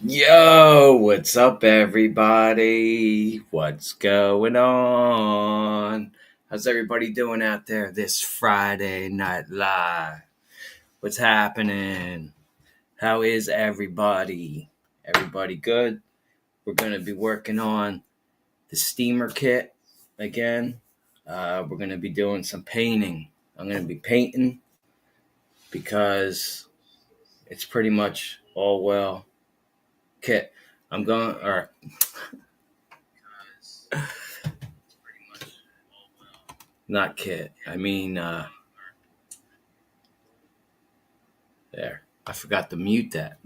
Yo, what's up, everybody? What's going on? How's everybody doing out there this Friday Night Live? What's happening? How is everybody? Everybody good? We're going to be working on the steamer kit again. We're going to be doing some painting. I'm going to be painting because it's pretty much all well kit. I'm going, or not kit. I mean, there. I forgot to mute that.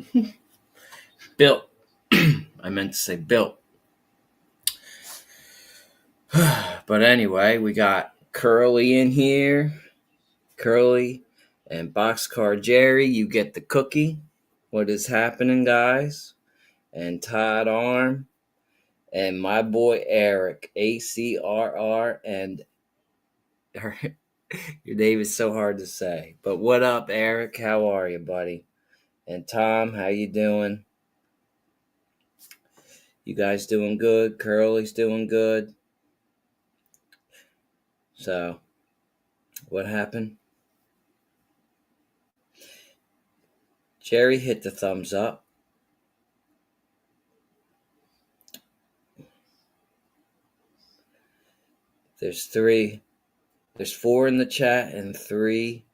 Built. I meant to say built. But anyway, we got Curly in here. Curly and Boxcar Jerry, you get the cookie. What is happening, guys? And Todd Arm. And my boy Eric, ACRR. And your name is so hard to say. But what up, Eric? How are you, buddy? And Tom, how you doing? You guys doing good? Curly's doing good. So, what happened? Jerry hit the thumbs up. There's 3. There's 4 in the chat and 3.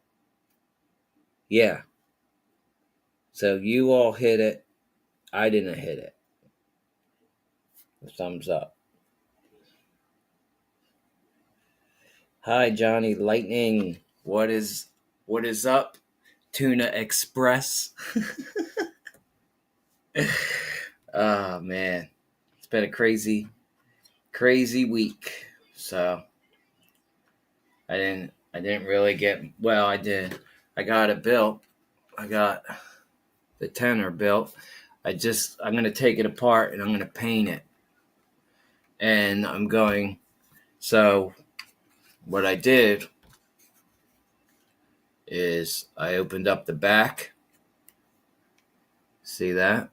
Yeah. So you all hit it. I didn't hit it. The thumbs up. Hi, Johnny Lightning. What is up? Tuna Express. Oh man. It's been a crazy week. So I didn't really get, well, I did. I got it built. I got the tenor built. I'm going to take it apart and I'm going to paint it. And so what I did is I opened up the back. See that?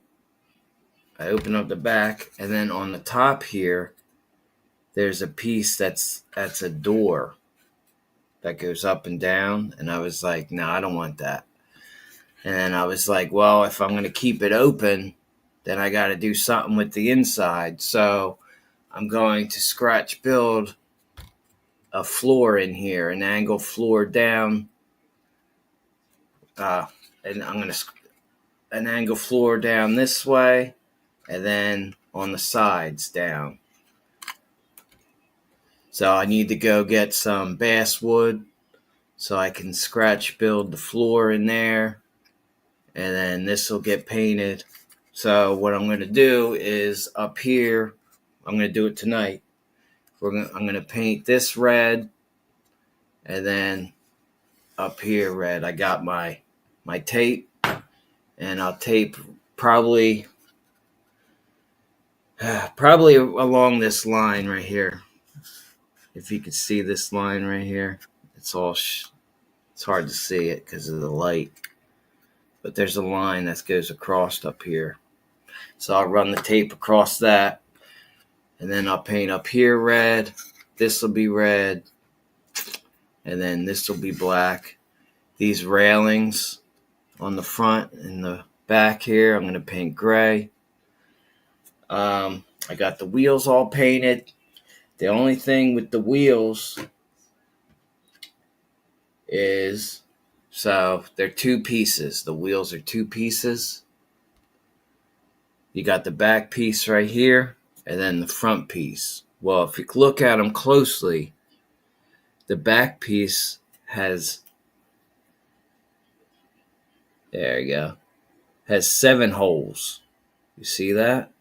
I opened up the back, and then on the top here, there's a piece that's a door that goes up and down. And I was like, no, I don't want that. And then I was like, well, if I'm going to keep it open, then I got to do something with the inside. So I'm going to scratch build a floor in here, an angle floor down. And I'm going to an angle floor down this way, and then on the sides down. So I need to go get some basswood so I can scratch build the floor in there, and then this will get painted. So what I'm going to do is up here, I'm going to do it tonight. I'm going to paint this red, and then up here red. I got my tape, and I'll tape probably along this line right here. If you can see this line right here, it's hard to see it because of the light, but there's a line that goes across up here. So I'll run the tape across that, and then I'll paint up here red. This will be red, and then this will be black. These railings on the front and the back here, I'm going to paint gray. I got the wheels all painted. The only thing with the wheels is, so they're 2 pieces. The wheels are 2 pieces. You got the back piece right here, and then the front piece. Well, if you look at them closely, the back piece has, there you go, has 7 holes. You see that?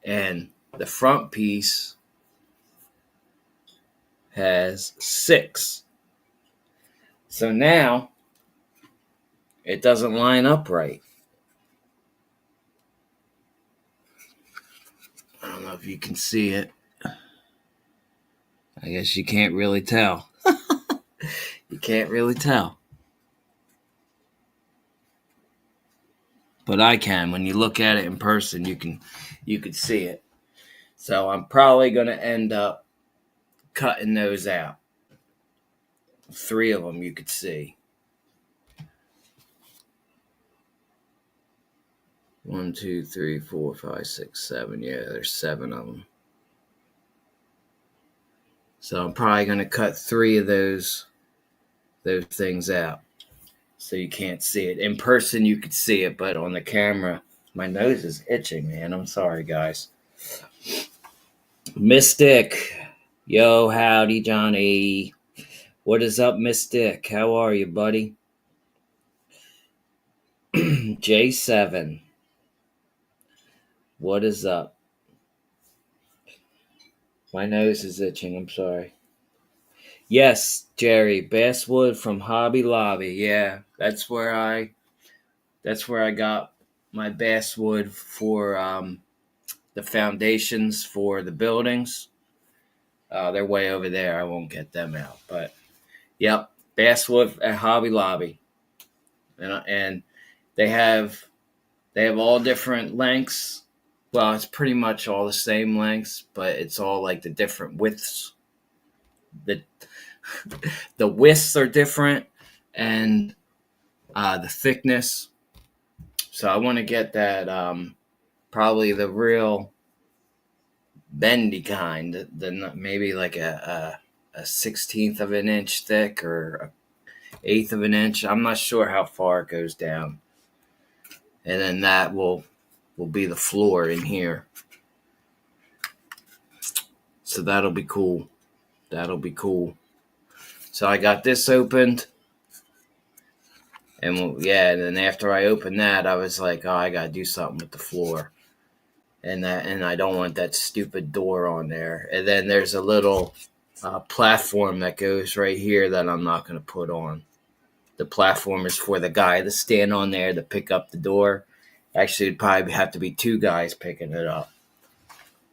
And the front piece has 6. So now it doesn't line up right. I don't know if you can see it. I guess you can't really tell. You can't really tell. but I can. When you look at it in person, you can see it. So I'm probably going to end up cutting those out. 3 of them you could see. 1, 2, 3, 4, 5, 6, 7. Yeah, there's 7 of them. So I'm probably going to cut 3 of those things out. So you can't see it. In person, you could see it, but on the camera, my nose is itching, man. I'm sorry, guys. Mystic. Yo, howdy, Johnny. What is up, Mystic? How are you, buddy? J7. What is up? My nose is itching. I'm sorry. Yes, Jerry. Basswood from Hobby Lobby. Yeah, that's where I got my basswood for the foundations for the buildings. They're way over there. I won't get them out. But, yep, basswood at Hobby Lobby. And they have all different lengths. Well, it's pretty much all the same lengths, but it's all like the different widths. The widths are different, and the thickness. So I want to get that probably the real bendy kind, the maybe like a 16th of an inch thick or a 1/8 of an inch. I'm not sure how far it goes down. And then that will be the floor in here. So that'll be cool. So I got this opened. And yeah, and then after I opened that, I was like, oh, I got to do something with the floor. And I don't want that stupid door on there. And then there's a little platform that goes right here that I'm not going to put on. The platform is for the guy to stand on there to pick up the door. Actually, it'd probably have to be 2 guys picking it up.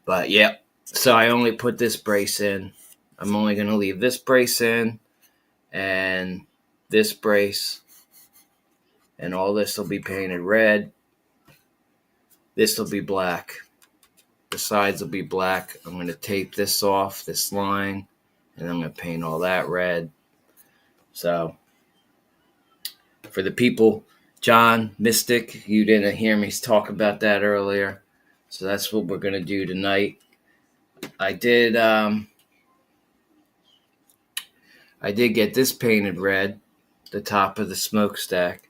But, yeah. So I only put this brace in. I'm only going to leave this brace in and this brace. And all this will be painted red. This will be black. The sides will be black. I'm going to tape this off, this line, and I'm going to paint all that red. So, for the people, John, Mystic, you didn't hear me talk about that earlier. So that's what we're going to do tonight. I did get this painted red, the top of the smokestack.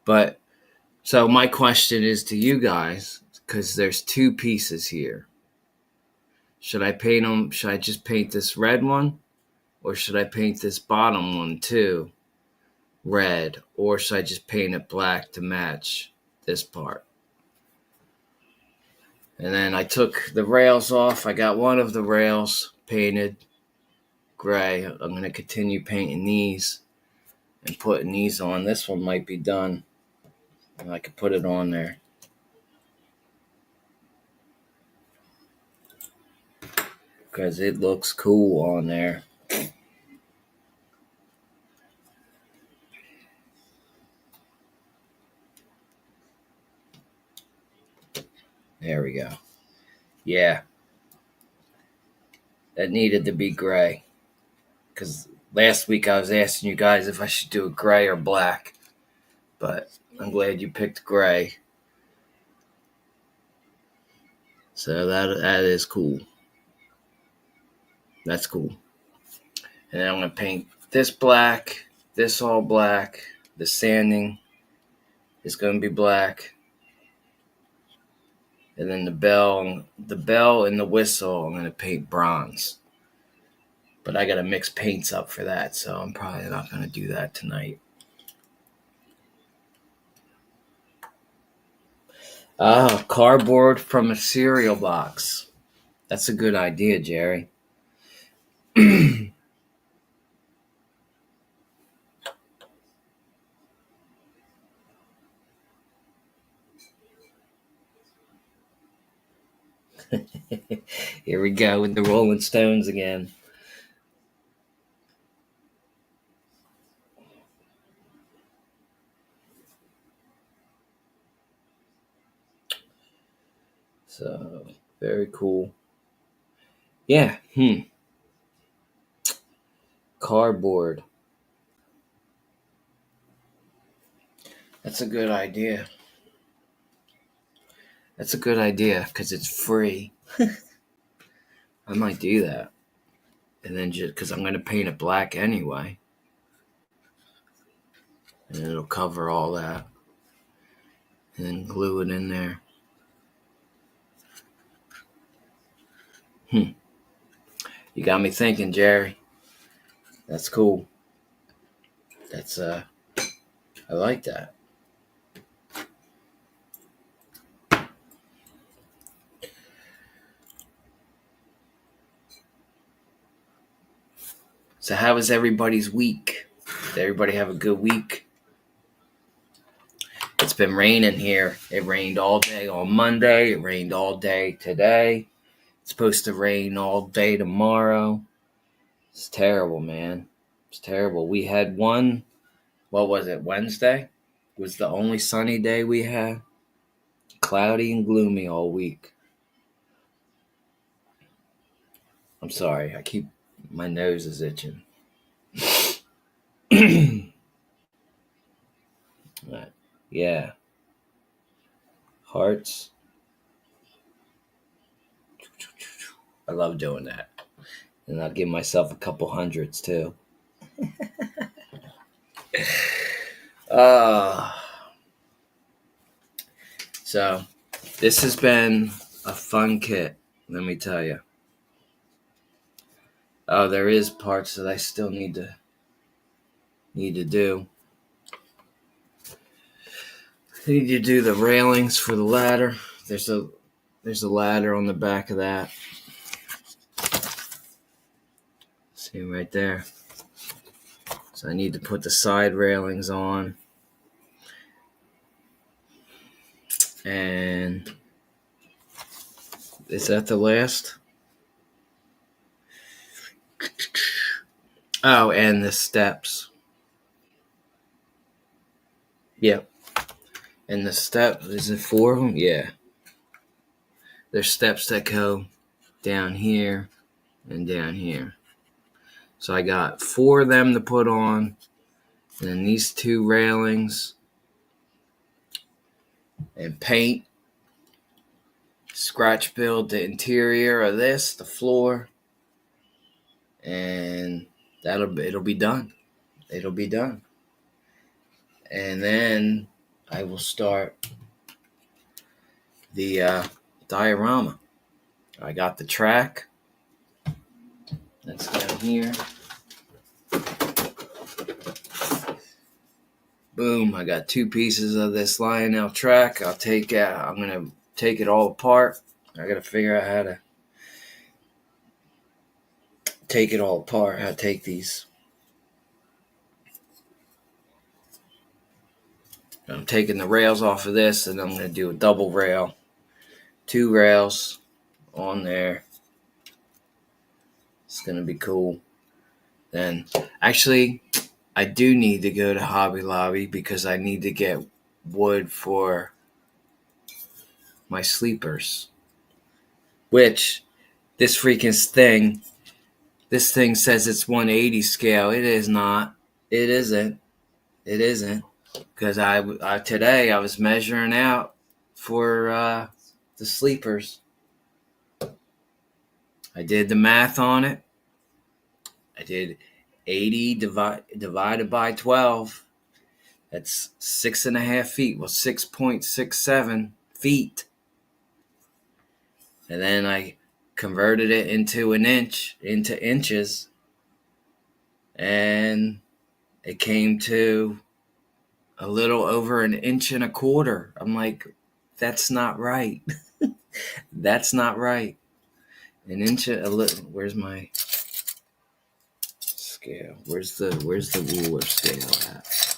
But, so my question is to you guys, because there's 2 pieces here. Should I paint them? Should I just paint this red one? Or should I paint this bottom one too red? Or should I just paint it black to match this part? And then I took the rails off. I got one of the rails painted gray. I'm going to continue painting these and putting these on. This one might be done. And I could put it on there. Because it looks cool on there. There we go. Yeah. That needed to be gray. Because last week I was asking you guys if I should do it gray or black. But I'm glad you picked gray. So that is cool. That's cool. And then I'm going to paint this black, this all black. The sanding is going to be black. And then the bell and the whistle, I'm going to paint bronze. But I got to mix paints up for that, so I'm probably not going to do that tonight. Cardboard from a cereal box. That's a good idea, Jerry. Here we go with the Rolling Stones again. So, very cool. Yeah. Cardboard. That's a good idea. That's a good idea because it's free. I might do that. And then just because I'm going to paint it black anyway. And it'll cover all that. And then glue it in there. You got me thinking, Jerry. That's cool. That's, I like that. So how was everybody's week? Did everybody have a good week? It's been raining here. It rained all day on Monday. It rained all day today. It's supposed to rain all day tomorrow. It's terrible, man. It's terrible. We had one, what was it, Wednesday? Was the only sunny day we had. Cloudy and gloomy all week. I'm sorry. My nose is itching. Yeah. Hearts. I love doing that. And I'll give myself a couple hundreds too. So this has been a fun kit, let me tell you. Oh, there is parts that I still need to do. I need to do the railings for the ladder. There's a ladder on the back of that. See right there. So I need to put the side railings on. And is that the last? Oh, and the steps. Yep. And the steps, is it 4 of them? Yeah. There's steps that go down here and down here. So I got 4 of them to put on. And then these 2 railings. And paint. Scratch build the interior of this, the floor. And it'll be done. It'll be done. And then I will start the diorama. I got the track. That's down here. Boom, I got 2 pieces of this Lionel track. I'm going to take it all apart. I got to figure out how to take it all apart, how to take these. I'm taking the rails off of this, and I'm going to do a double rail. 2 rails on there. It's going to be cool. Then, actually, I do need to go to Hobby Lobby because I need to get wood for my sleepers. Which, this thing says it's 180 scale. It is not. It isn't. It isn't. Because today I was measuring out for the sleepers. I did the math on it. I did 80 divided by 12. That's 6.5 feet. Well, 6.67 feet. And then I converted it into inches. And it came to a little over 1.25 inches. I'm like, that's not right. That's not right. 1 inch, where's my scale? Where's the ruler scale at?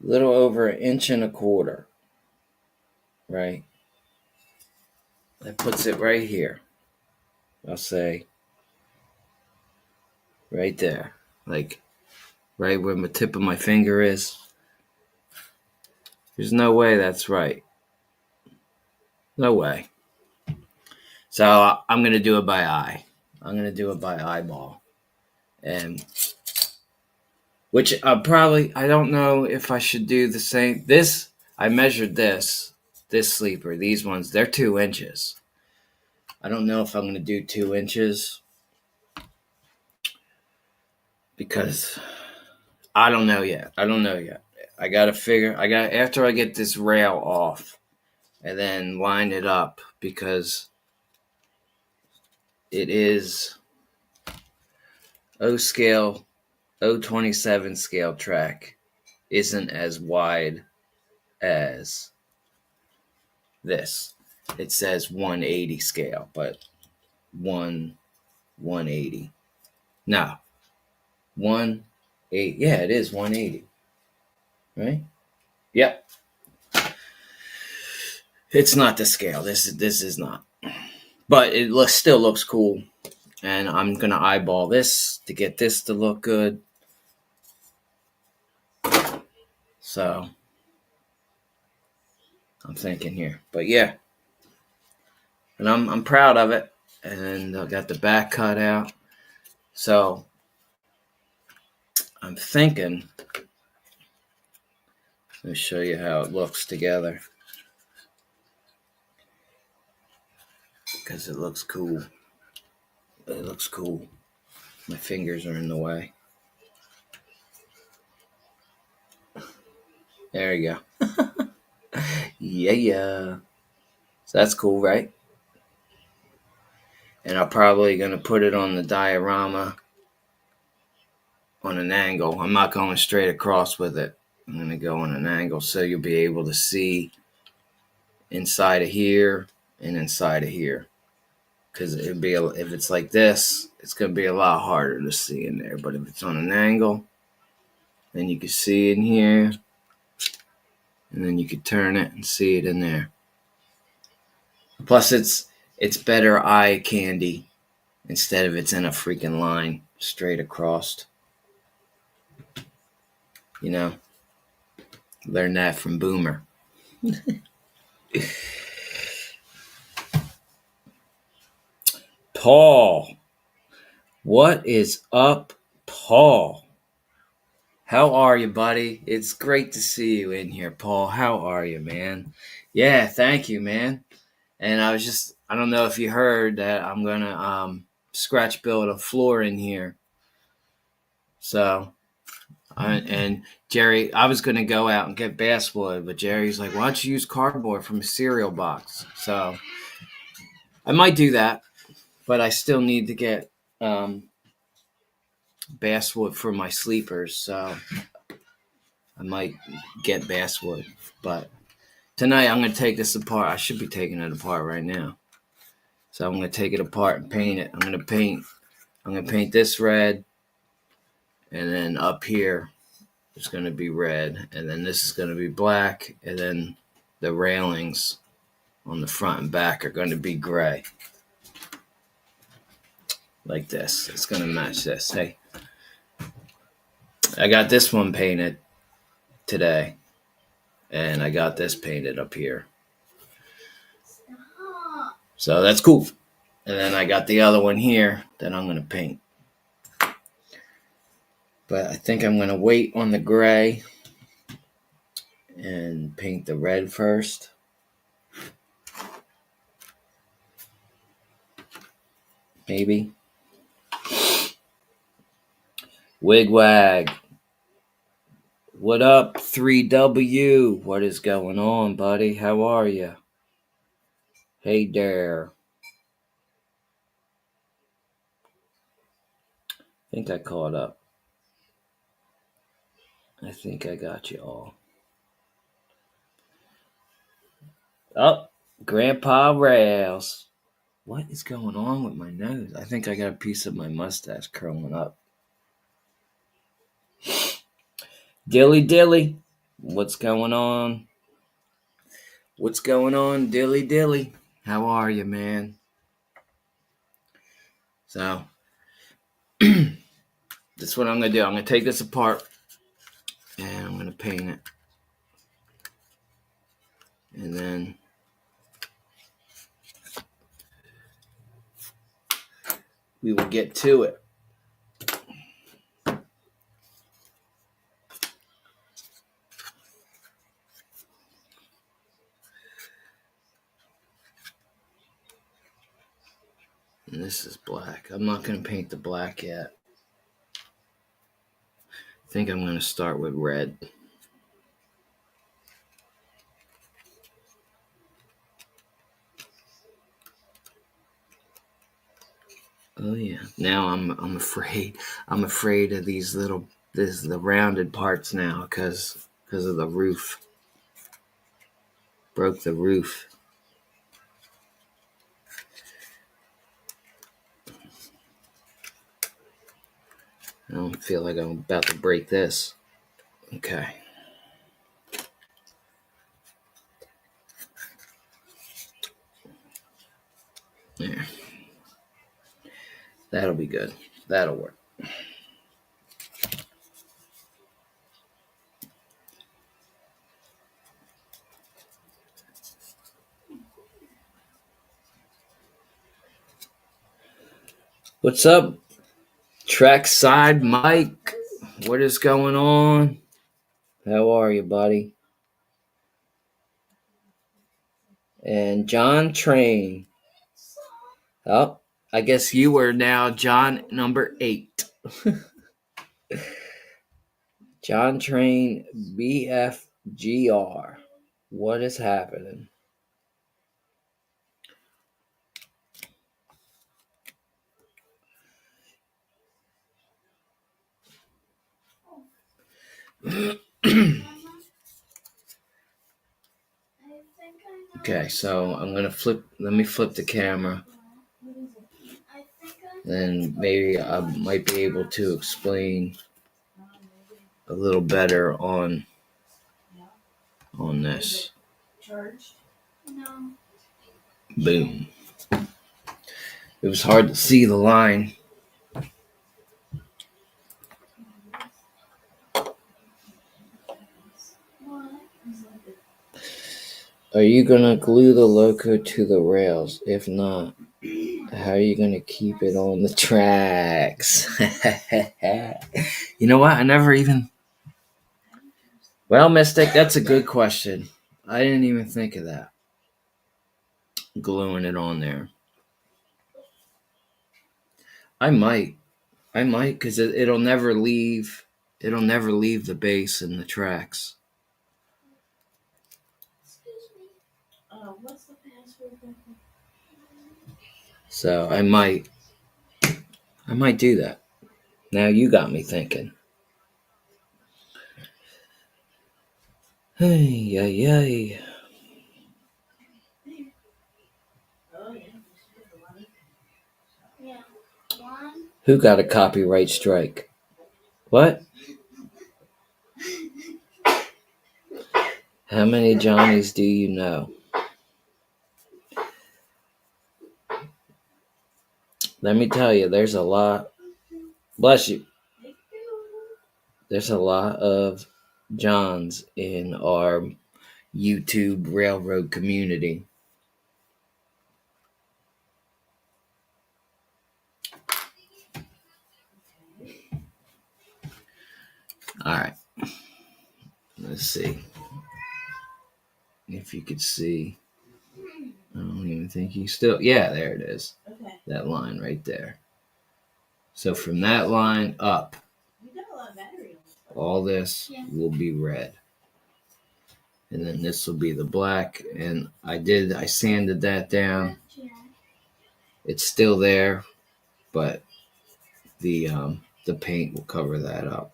A little over 1.25 inches. Right? That puts it right here. I'll say right there. Like right where the tip of my finger is. There's no way that's right. No way. So I'm going to do it by eye. I'm going to do it by eyeball. And which I don't know if I should do the same. This, I measured this sleeper, these ones, they're 2 inches. I don't know if I'm going to do 2 inches because I don't know yet. I got to figure, after I get this rail off and then line it up, because it is O scale, 027 scale track isn't as wide as this. It says 180 scale, but 180. No. 180. Yeah, it is 180. Right? Yep. It's not the scale. This is not. But it still looks cool. And I'm going to eyeball this to get this to look good. So I'm thinking here. But yeah. And I'm proud of it. And I got the back cut out. So I'm thinking, let me show you how it looks together, because it looks cool. It looks cool. My fingers are in the way. There you go. Yeah. So that's cool, right? And I'm probably going to put it on the diorama on an angle. I'm not going straight across with it. I'm going to go on an angle so you'll be able to see inside of here and inside of here. Because if it's like this, it's going to be a lot harder to see in there. But if it's on an angle, then you can see in here. And then you can turn it and see it in there. Plus, it's better eye candy instead of it's in a freaking line straight across. You know? Learn that from Boomer. Paul. What is up, Paul? How are you, buddy? It's great to see you in here, Paul. How are you, man? Yeah, thank you, man. And I don't know if you heard that I'm going to scratch build a floor in here. So, and Jerry, I was going to go out and get basswood, but Jerry's like, why don't you use cardboard from a cereal box? So I might do that, but I still need to get basswood for my sleepers. So I might get basswood, but tonight I'm going to take this apart. I should be taking it apart right now. So I'm going to take it apart and paint it. I'm going to paint this red, and then up here it's going to be red, and then this is going to be black, and then the railings on the front and back are going to be gray. Like this. It's going to match this. Hey, I got this one painted today, and I got this painted up here. So that's cool. And then I got the other one here that I'm going to paint. But I think I'm going to wait on the gray and paint the red first. Maybe. Wigwag. What up, 3W? What is going on, buddy? How are you? Hey there. I think I caught up. I think I got you all. Oh, Grandpa Rails. What is going on with my nose? I think I got a piece of my mustache curling up. Dilly Dilly. What's going on? What's going on, Dilly Dilly? How are you, man? So, that's what I'm going to do. I'm going to take this apart, and I'm going to paint it. And then we will get to it. And this is black. I'm not going to paint the black yet. I think I'm going to start with red. Oh yeah. Now I'm afraid. I'm afraid of these the rounded parts now because of the roof. Broke the roof. I don't feel like I'm about to break this. Okay. There. That'll be good. That'll work. What's up, Trackside Mike? What is going on? How are you, buddy? And John Train. Oh, I guess you were now John number 8. John Train BFGR. What is happening? Okay, so I'm gonna let me flip the camera. Then maybe I might be able to explain a little better on this. Boom. It was hard to see the line. Are you gonna glue the loco to the rails? If not, how are you gonna keep it on the tracks? You know what? I never even... Well, Mystic, that's a good question. I didn't even think of that. Gluing it on there. I might, because it'll never leave. It'll never leave the base and the tracks. What's the password? So I might do that. Now you got me thinking. Hey, yay. Who got a copyright strike? What? How many Johnnies do you know? Let me tell you, there's a lot. Bless you. There's a lot of Johns in our YouTube railroad community. All right. Let's see if you could see. I don't even think you still... Yeah, there it is. Okay. That line right there. So from that line up, all this will be red. And then this will be the black. And I sanded that down. It's still there, but the paint will cover that up.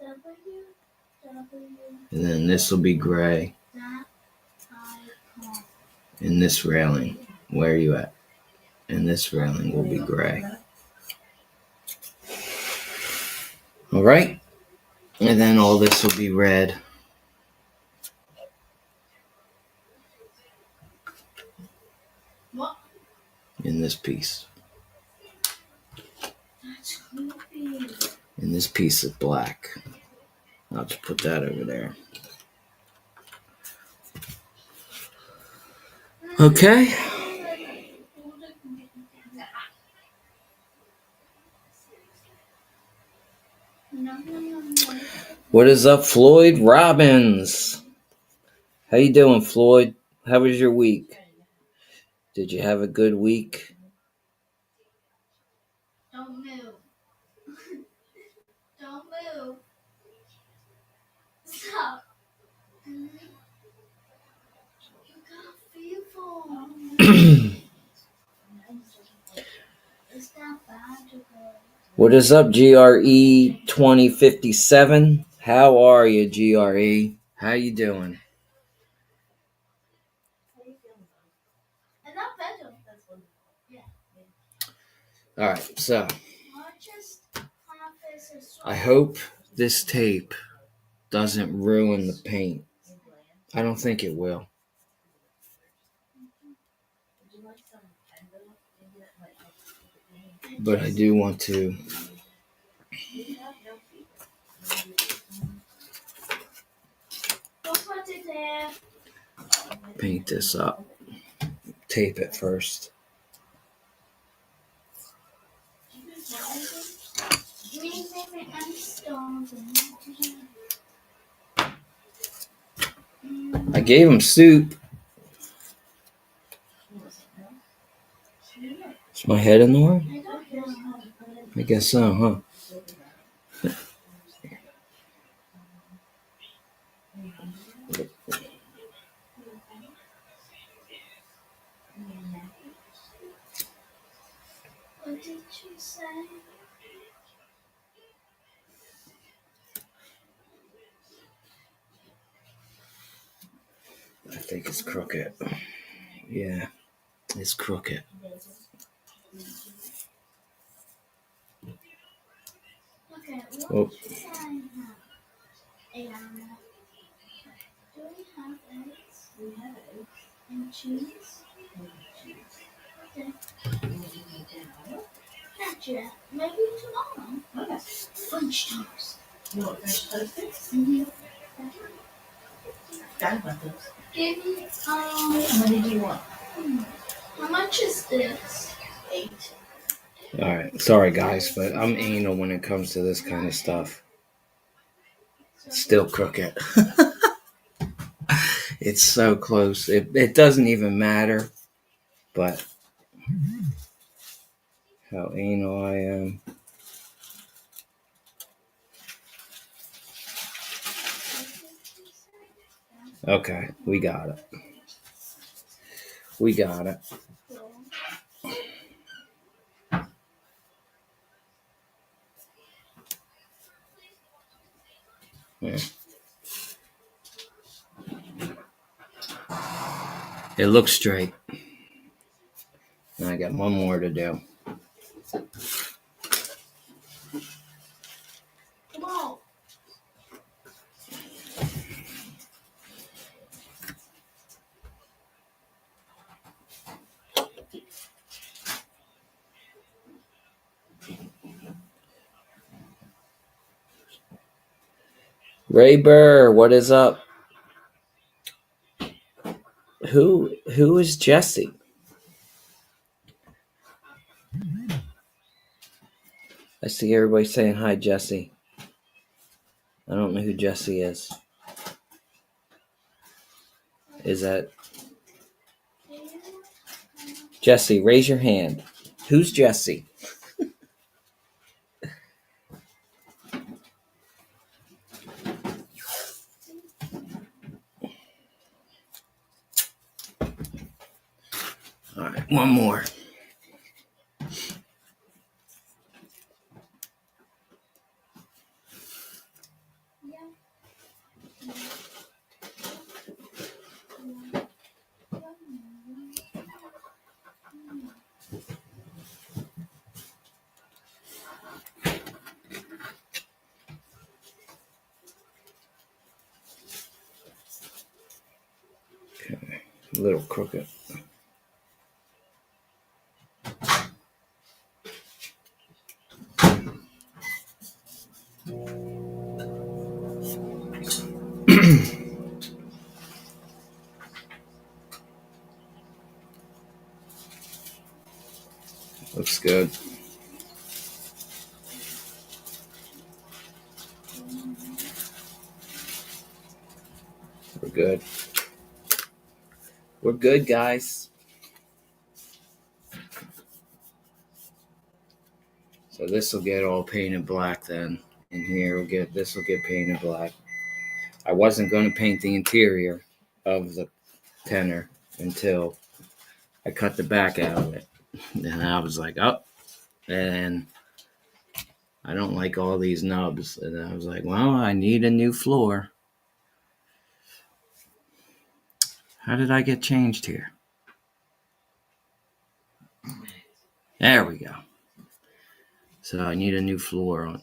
And then this will be gray. And this railing, where are you at? And this railing will be gray. All right. And then all this will be red. In this piece. And this piece is black. I'll just put that over there. Okay. What is up, Floyd Robbins? How you doing, Floyd? How was your week? Did you have a good week? Don't move. Don't move. Stop. You got fearful. It's not bad to go. What is up, GRE 2057? How are you, GRE? How you doing? And not better. Yeah. All right, so I hope this tape doesn't ruin the paint. I don't think it will. But I do want to paint this up. Tape it first. I gave him soup. Is my head in the way? I guess so, huh? What did you say? I think it's crooked. Yeah, it's crooked. Okay, what Oh. did you say? Do we have eggs? We have eggs. And cheese? Okay. Not yet. Maybe tomorrow. Okay. French toast. You want French toast? Mm-hmm. Got those. Give me, how many do you want? How much is this? 8. All right, sorry guys, but I'm anal when it comes to this kind of stuff. It's still crooked. It's so close. It doesn't even matter, but how anal I am. Okay, we got it. We got it. Yeah. It looks straight. And I got one more to do. Come on. Ray Burr, what is up? Who is Jesse? I see everybody saying hi, Jesse. I don't know who Jesse is. Is that Jesse? Raise your hand. Who's Jesse? All right, one more. Okay, a little crooked. good. We're good. We're good, guys. So this will get all painted black then. And here this will get painted black. I wasn't going to paint the interior of the tenor until I cut the back out of it. And I was like, oh. And I don't like all these nubs. And I was like, well, I need a new floor. How did I get changed here? There we go. So I need a new floor on.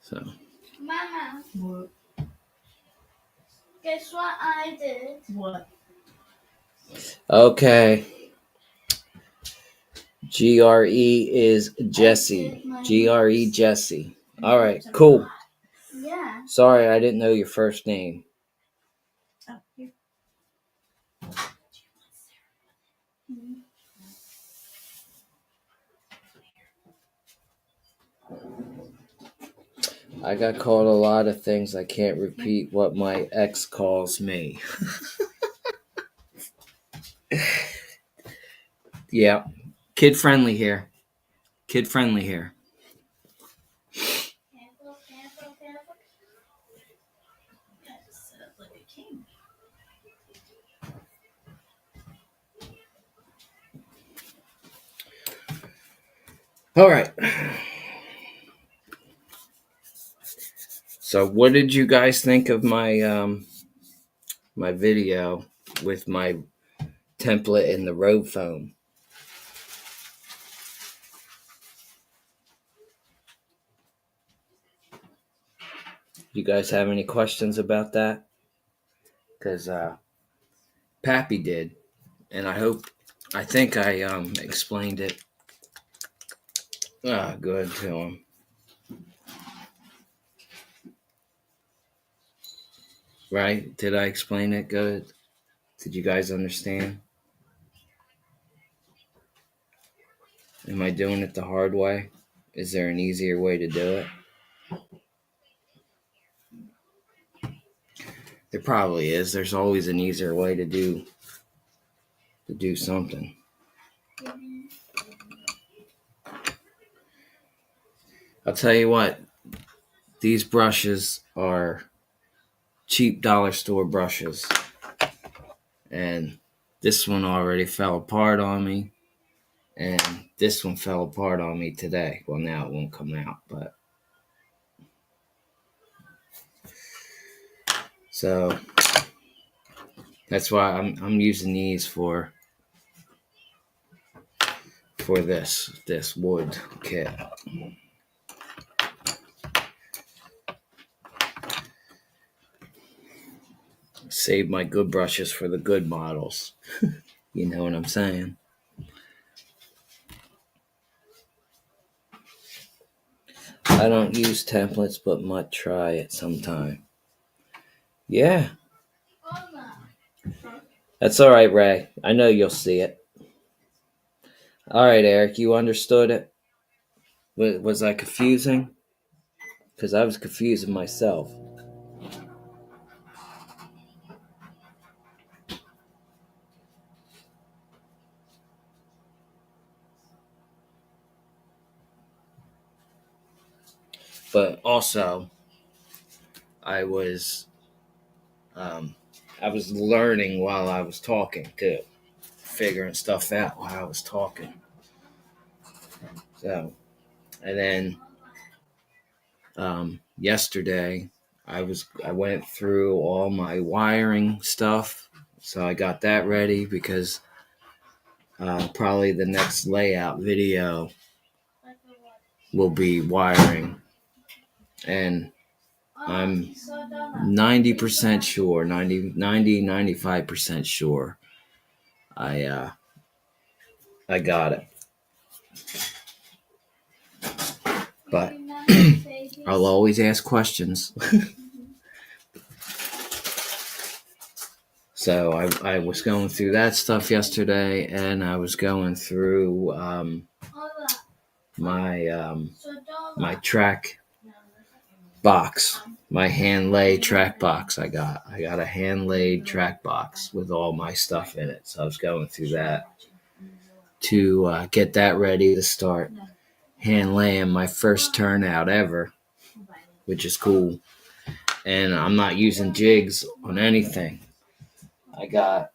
So. Mama, What? guess what I did? What? Okay. GRE is Jesse. GRE Jesse. All right, cool. Yeah. Sorry, I didn't know your first name. Oh, here. I got called a lot of things. I can't repeat what my ex calls me. Yeah. Kid friendly here. Kid friendly here. Careful, careful, careful. Yeah, just set up like a king. All right. So what did you guys think of my my video with my template and the road foam? You guys have any questions about that? Because Pappy did, and I think I explained it good to him. Right? Did I explain it good? Did you guys understand? Am I doing it the hard way? Is there an easier way to do it? There probably is. There's always an easier way to do something. I'll tell you what, these brushes are cheap dollar store brushes. And this one already fell apart on me. And this one fell apart on me today. Well, now it won't come out, but. So that's why I'm using these for this wood kit. Save my good brushes for the good models. You know what I'm saying? I don't use templates, but might try it sometime. Yeah. That's all right, Ray. I know you'll see it. All right, Eric, you understood it? Was I confusing? Because I was confusing myself. But also, I was learning while I was talking too, figuring stuff out while I was talking. So, and then yesterday, I went through all my wiring stuff, so I got that ready because probably the next layout video will be wiring, and I'm 90% sure, 95% sure I got it. But I'll always ask questions. So I was going through that stuff yesterday, and I was going through my track box, my hand laid track box. I got a hand laid track box with all my stuff in it. So I was going through that to get that ready to start hand laying my first turnout ever, which is cool. And I'm not using jigs on anything. I got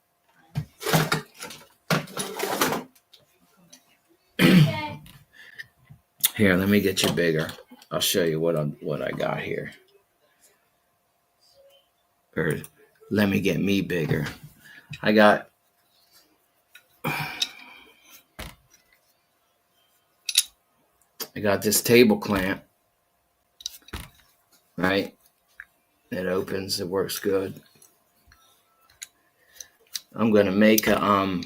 here. Let me get you bigger. I'll show you what I got here. Or let me get me bigger. I got this table clamp, right? It opens. It works good. I'm gonna make a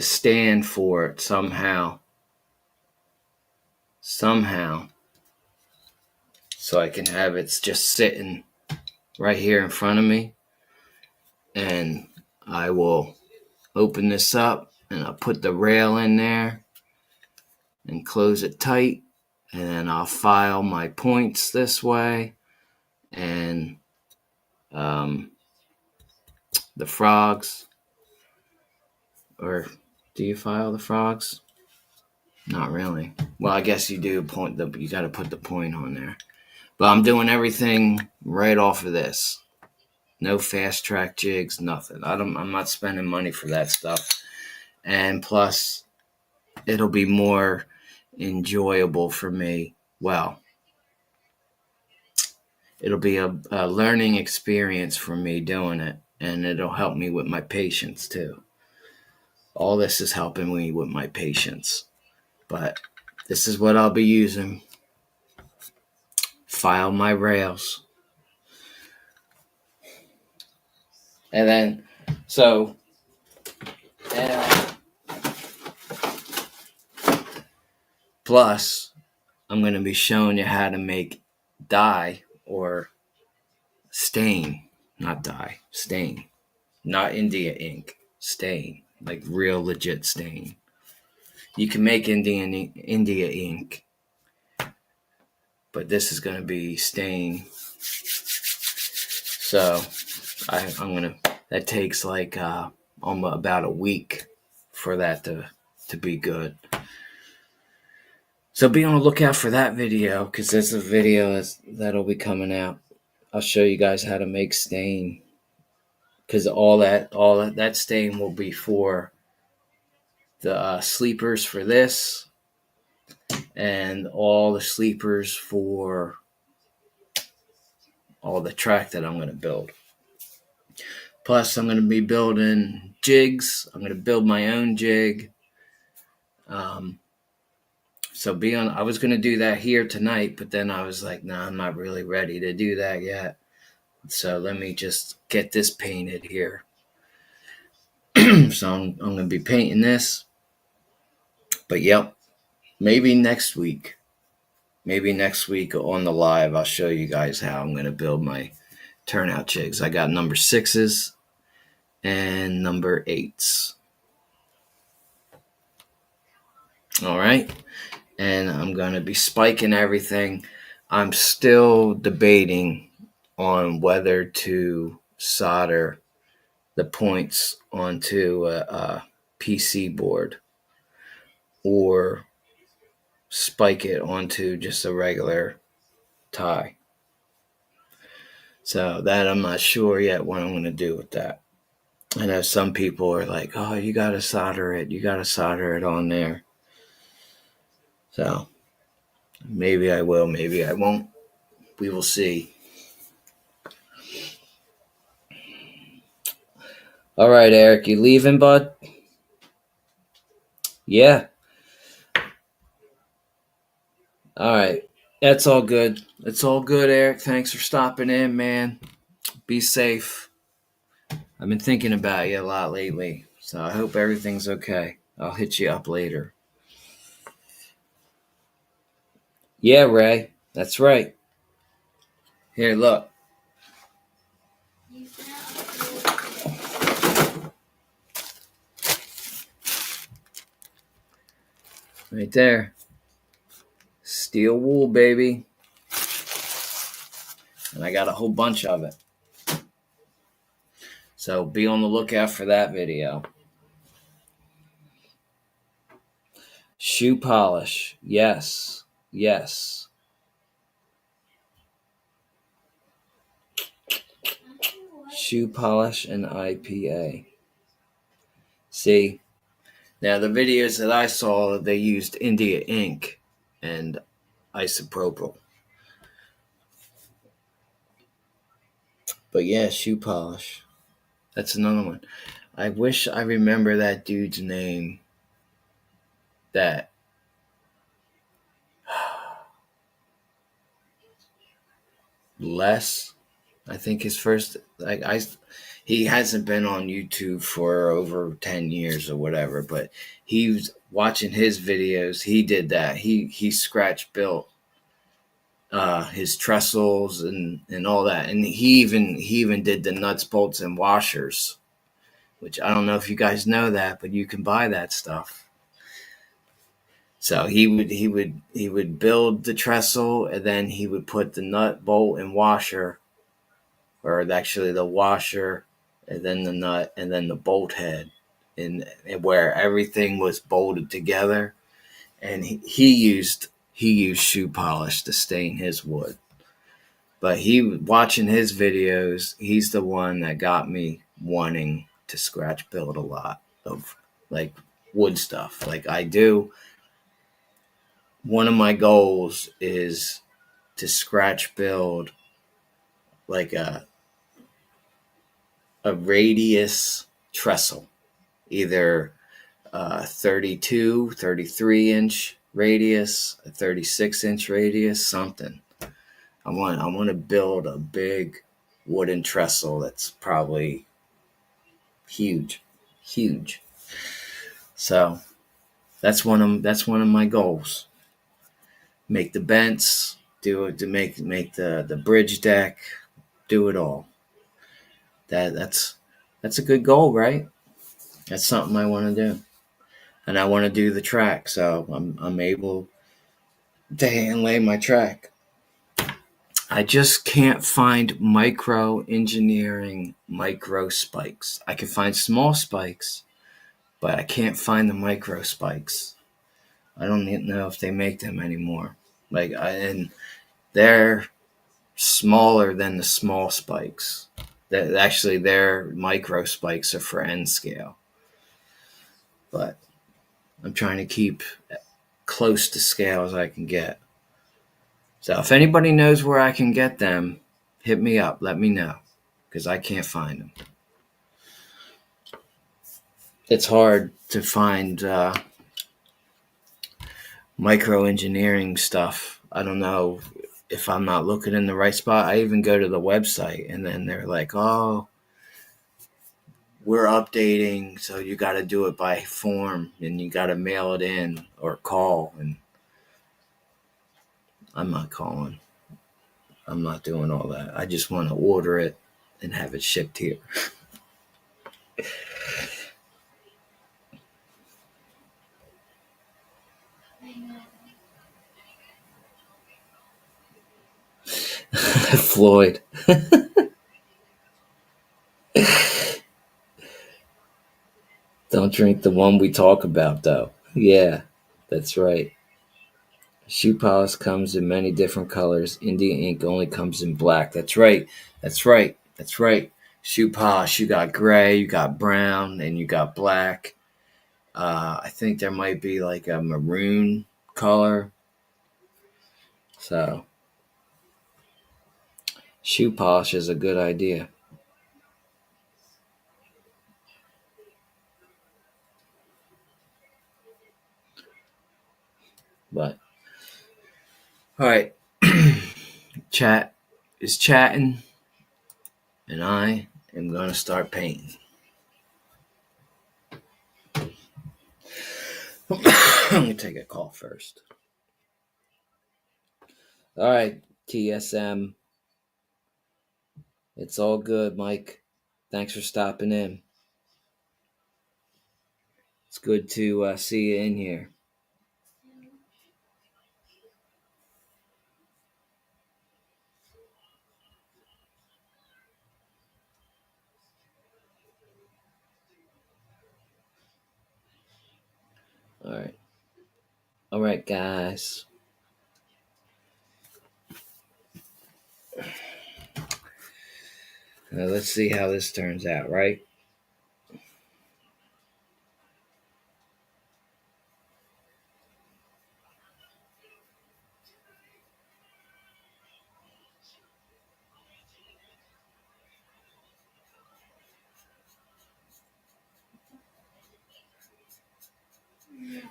stand for it somehow, so I can have it just sitting right here in front of me, and I will open this up and I'll put the rail in there and close it tight, and then I'll file my points this way, and the frogs. Or do you file the frogs? Not really. Well, I guess you do you got to put the point on there. But I'm doing everything right off of this. No fast track jigs, nothing. I'm not spending money for that stuff. And plus, it'll be more enjoyable for me. Well, it'll be a learning experience for me doing it, and it'll help me with my patience too. All this is helping me with my patience. But this is what I'll be using. File my rails. And then, plus, I'm going to be showing you how to make dye or stain. Not dye, stain. Not India ink, stain. Like real legit stain. You can make India ink, but this is going to be stain. So that takes like almost about a week for that to be good. So be on the lookout for that video, because there's a video that'll be coming out. I'll show you guys how to make stain, because all that stain will be for the sleepers for this, and all the sleepers for all the track that I'm going to build. Plus, I'm going to be building jigs. I'm going to build my own jig. So I was going to do that here tonight, but then I was like, nah, I'm not really ready to do that yet. So let me just get this painted here. So I'm going to be painting this. But yep, maybe next week on the live, I'll show you guys how I'm going to build my turnout jigs. I got number 6s and number 8s. All right. And I'm going to be spiking everything. I'm still debating on whether to solder the points onto a PC board or spike it onto just a regular tie. So that I'm not sure yet what I'm going to do with that. I know some people are like, oh, you got to solder it on there. So maybe I will, maybe I won't. We will see. All right, Eric, you leaving, bud? Yeah. All right. That's all good. It's all good, Eric. Thanks for stopping in, man. Be safe. I've been thinking about you a lot lately, so I hope everything's okay. I'll hit you up later. Yeah, Ray. That's right. Here, look. Right there. Steel wool, baby. And I got a whole bunch of it. So be on the lookout for that video. Shoe polish. Yes. Yes. Shoe polish and IPA. See, now the videos that I saw, they used India ink and isopropyl. But yeah, shoe polish. That's another one. I wish I remember that dude's name. That Les, I think his first, he hasn't been on YouTube for over 10 years or whatever, but he was watching his videos. He did that. He scratch built his trestles and all that, and he even did the nuts, bolts, and washers, which I don't know if you guys know that, but you can buy that stuff. So he would build the trestle, and then he would put the nut, bolt, and washer, or actually the washer, and then the nut, and then the bolt head, and where everything was bolted together. And he used shoe polish to stain his wood. But watching his videos, he's the one that got me wanting to scratch build a lot of like wood stuff. Like I do. One of my goals is to scratch build like a radius trestle, either 32, 33 inch radius, a 36 inch radius, something. I want to build a big wooden trestle that's probably huge. So that's one of my goals. Make the bents, do it to make the bridge deck, do it all. That's a good goal, right? That's something I want to do, and I want to do the track, so I'm able to hand lay my track. I just can't find micro engineering micro spikes. I can find small spikes, but I can't find the micro spikes. I don't even know if they make them anymore. And they're smaller than the small spikes. Actually, their micro spikes are for N scale. But I'm trying to keep close to scale as I can get. So if anybody knows where I can get them, hit me up. Let me know, because I can't find them. It's hard to find micro engineering stuff. I don't know if I'm not looking in the right spot. I even go to the website, and then they're like, oh, we're updating, so you got to do it by form, and you got to mail it in or call. And I'm not calling. I'm not doing all that. I just want to order it and have it shipped here. Floyd. Don't drink the one we talk about, though. Yeah, that's right. Shoe polish comes in many different colors. India ink only comes in black. That's right. Shoe polish, you got gray, you got brown, and you got black. I think there might be like a maroon color. So, shoe polish is a good idea. But, all right. Chat is chatting, and I am going to start painting. I'm going to take a call first. All right, TSM. It's all good, Mike. Thanks for stopping in. It's good to see you in here. All right, guys. Let's see how this turns out, right?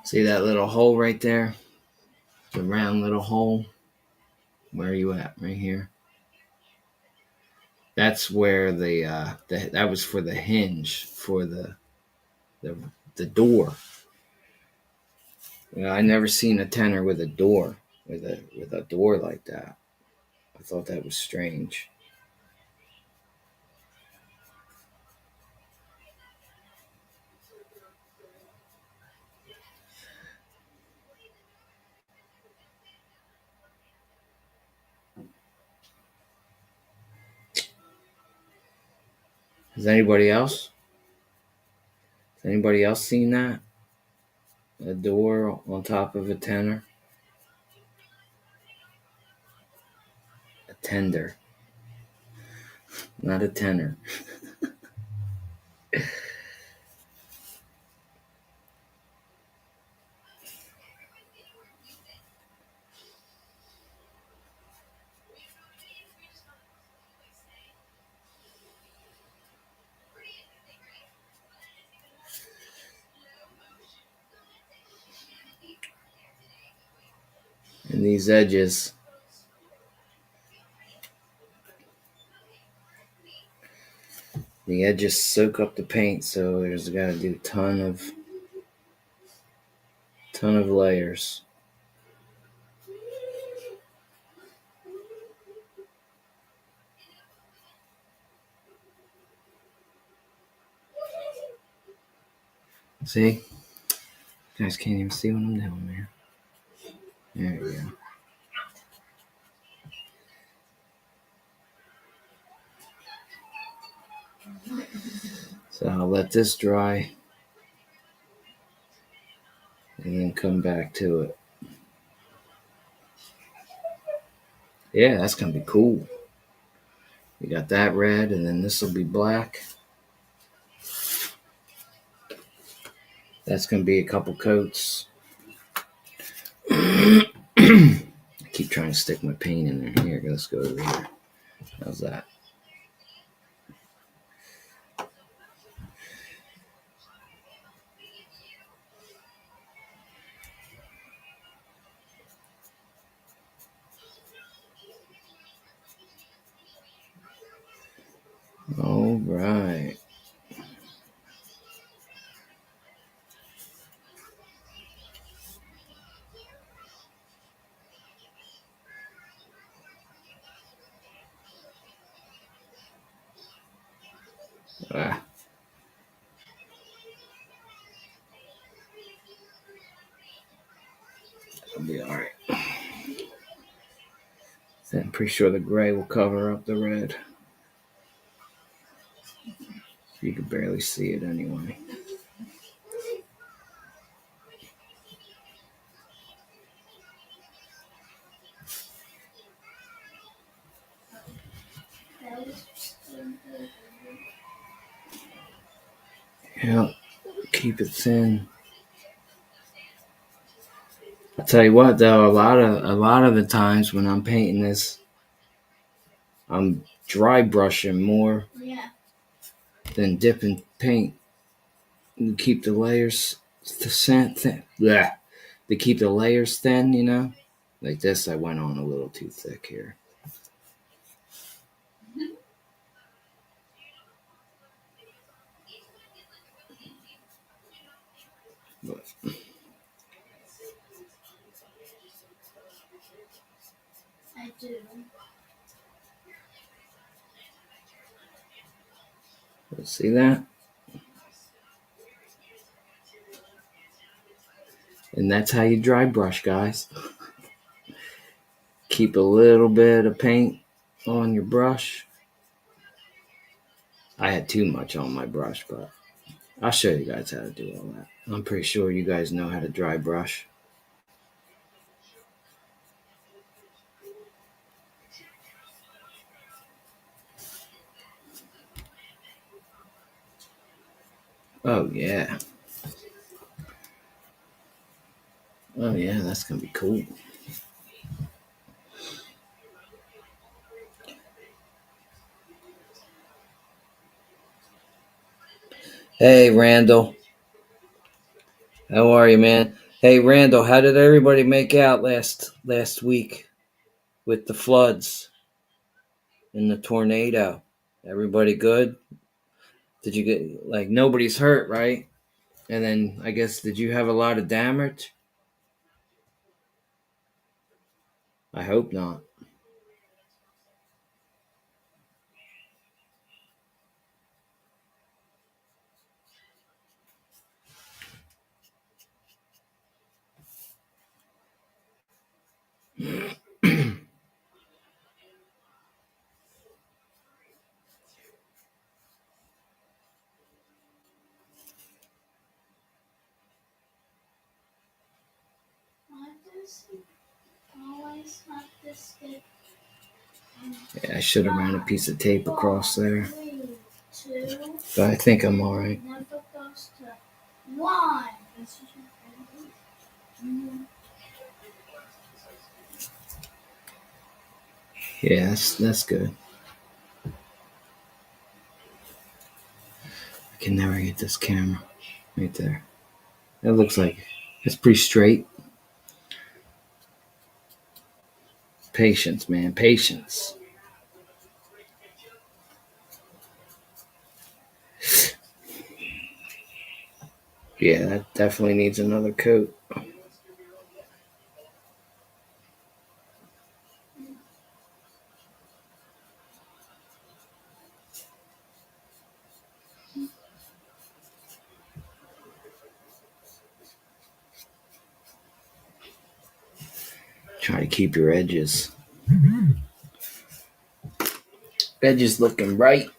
See that little hole right there? The round little hole? Where are you at? Right here? That's where that was for the hinge for the door. You know, I never seen a tenor with a door with a door like that. I thought that was strange. Has anybody else? Has anybody else seen that? A door on top of a tenor? A tender. Not a tenor. And these edges, the edges soak up the paint, so there's got to do ton of layers. See? You guys can't even see what I'm doing there. There we go. So I'll let this dry and then come back to it. Yeah, that's going to be cool. We got that red, and then this will be black. That's going to be a couple coats. I keep trying to stick my paint in there. Here, let's go over here. How's that? All right. That'll be all right. I'm pretty sure the gray will cover up the red. You can barely see it anyway. Yeah, keep it thin. I'll tell you what, though, a lot of the times when I'm painting this, I'm dry brushing more than dipping paint. You keep the layers thin. Yeah, to keep the layers thin, you know. Like this, I went on a little too thick here. But I do. see that? And that's how you dry brush, guys. Keep a little bit of paint on your brush. I had too much on my brush, but I'll show you guys how to do all that. I'm pretty sure you guys know how to dry brush. Oh yeah. Oh yeah, that's gonna be cool. Hey Randall. How are you, man? Hey Randall, how did everybody make out last week with the floods and the tornado? Everybody good? Did you get like nobody's hurt, right? And then I guess did you have a lot of damage? I hope not. Why does it always have to stick? Yeah, I should have ran a piece of tape across there. 3, 2, But I think I'm alright. never goes to 1. Yeah, that's good. I can never get this camera right there. It looks like it's pretty straight. Patience, man, patience. Yeah, that definitely needs another coat. Try to keep your edges looking bright.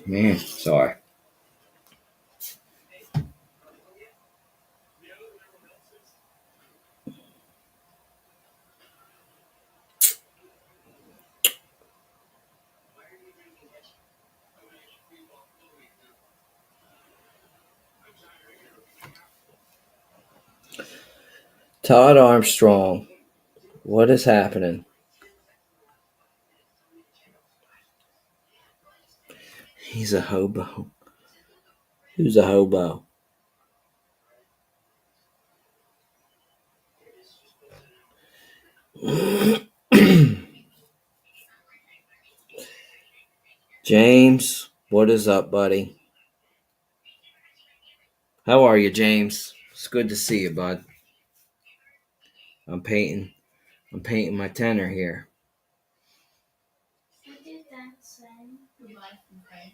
Man, sorry. Todd Armstrong, what is happening? He's a hobo. Who's a hobo? James, what is up, buddy? How are you, James? It's good to see you, bud. I'm painting my tenor here. What did that say? Goodbye from Craig.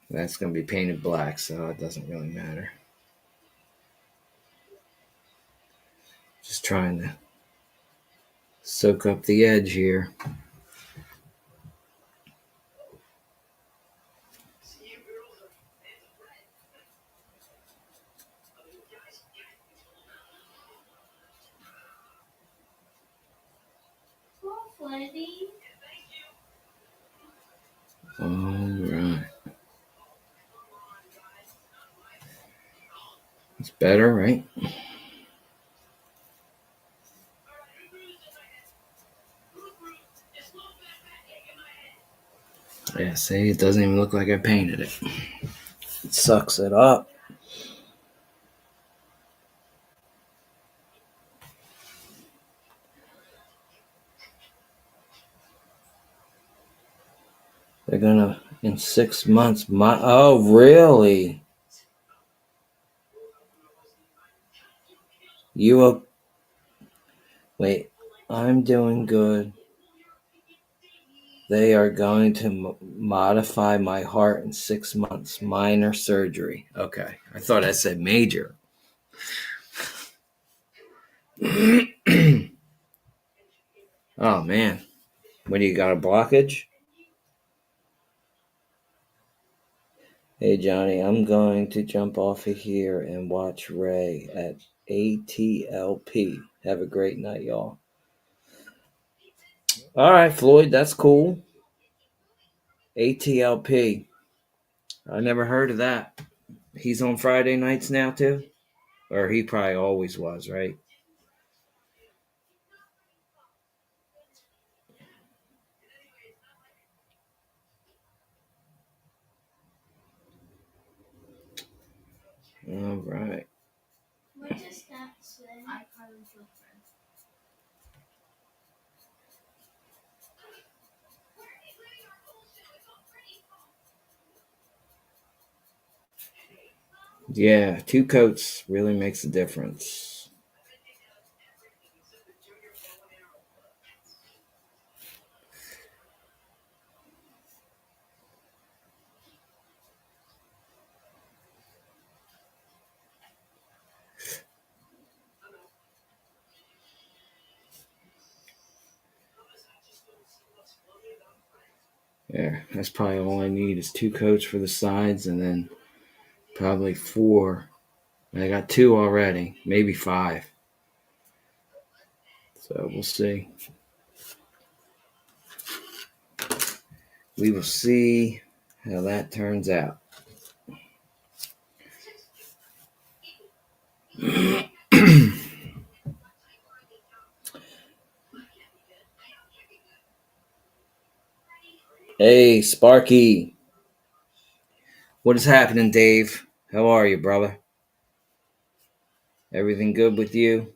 That's going to be painted black, so it doesn't really matter. Just trying to soak up the edge here. Oh, Freddy. All right. It's better, right? Yeah, see, it doesn't even look like I painted it. It sucks it up. They're gonna, in 6 months, oh, really? Wait, I'm doing good. They are going to modify my heart in 6 months. Minor surgery. Okay. I thought I said major. Oh, man. What do you got, a blockage? Hey, Johnny, I'm going to jump off of here and watch Ray at ATLP. Have a great night, y'all. All right, Floyd, that's cool. ATLP. I never heard of that. He's on Friday nights now, too? Or he probably always was, right? All right. What does that say? I probably feel friend. Yeah, 2 coats really makes a difference. Yeah, that's probably all I need is 2 coats for the sides and then probably 4. I got 2 already, maybe 5. So we'll see. We will see how that turns out. Hey, Sparky. What is happening, Dave? How are you, brother? Everything good with you?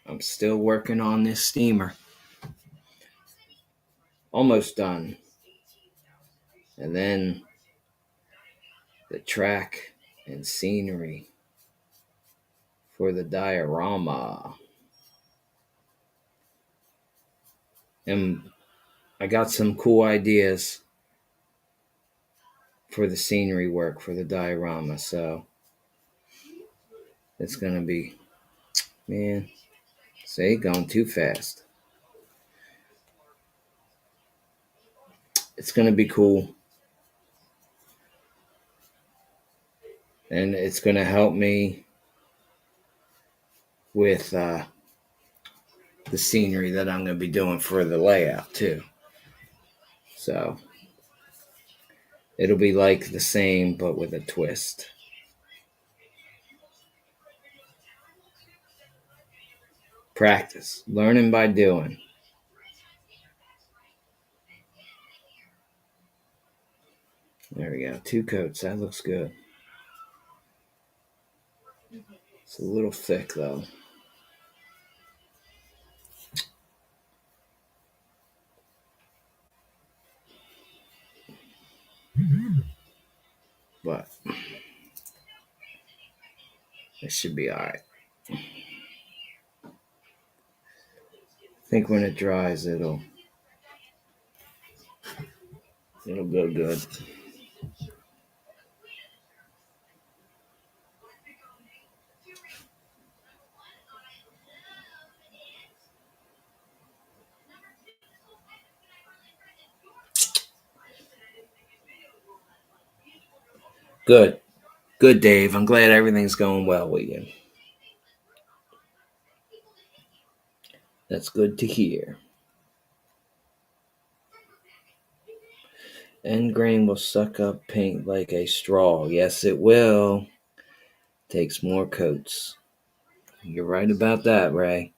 I'm still working on this steamer. Almost done. And then the track and scenery for the diorama. And I got some cool ideas for the scenery work for the diorama. So it's going to be, man, say going too fast. It's going to be cool. And it's going to help me with the scenery that I'm going to be doing for the layout too. So it'll be like the same, but with a twist. Practice. Learning by doing. There we go. 2 coats. That looks good. It's a little thick, though. But it should be all right. I think when it dries, it'll go good. Good. Good, Dave. I'm glad everything's going well with you. That's good to hear. End grain will suck up paint like a straw. Yes, it will. Takes more coats. You're right about that, Ray.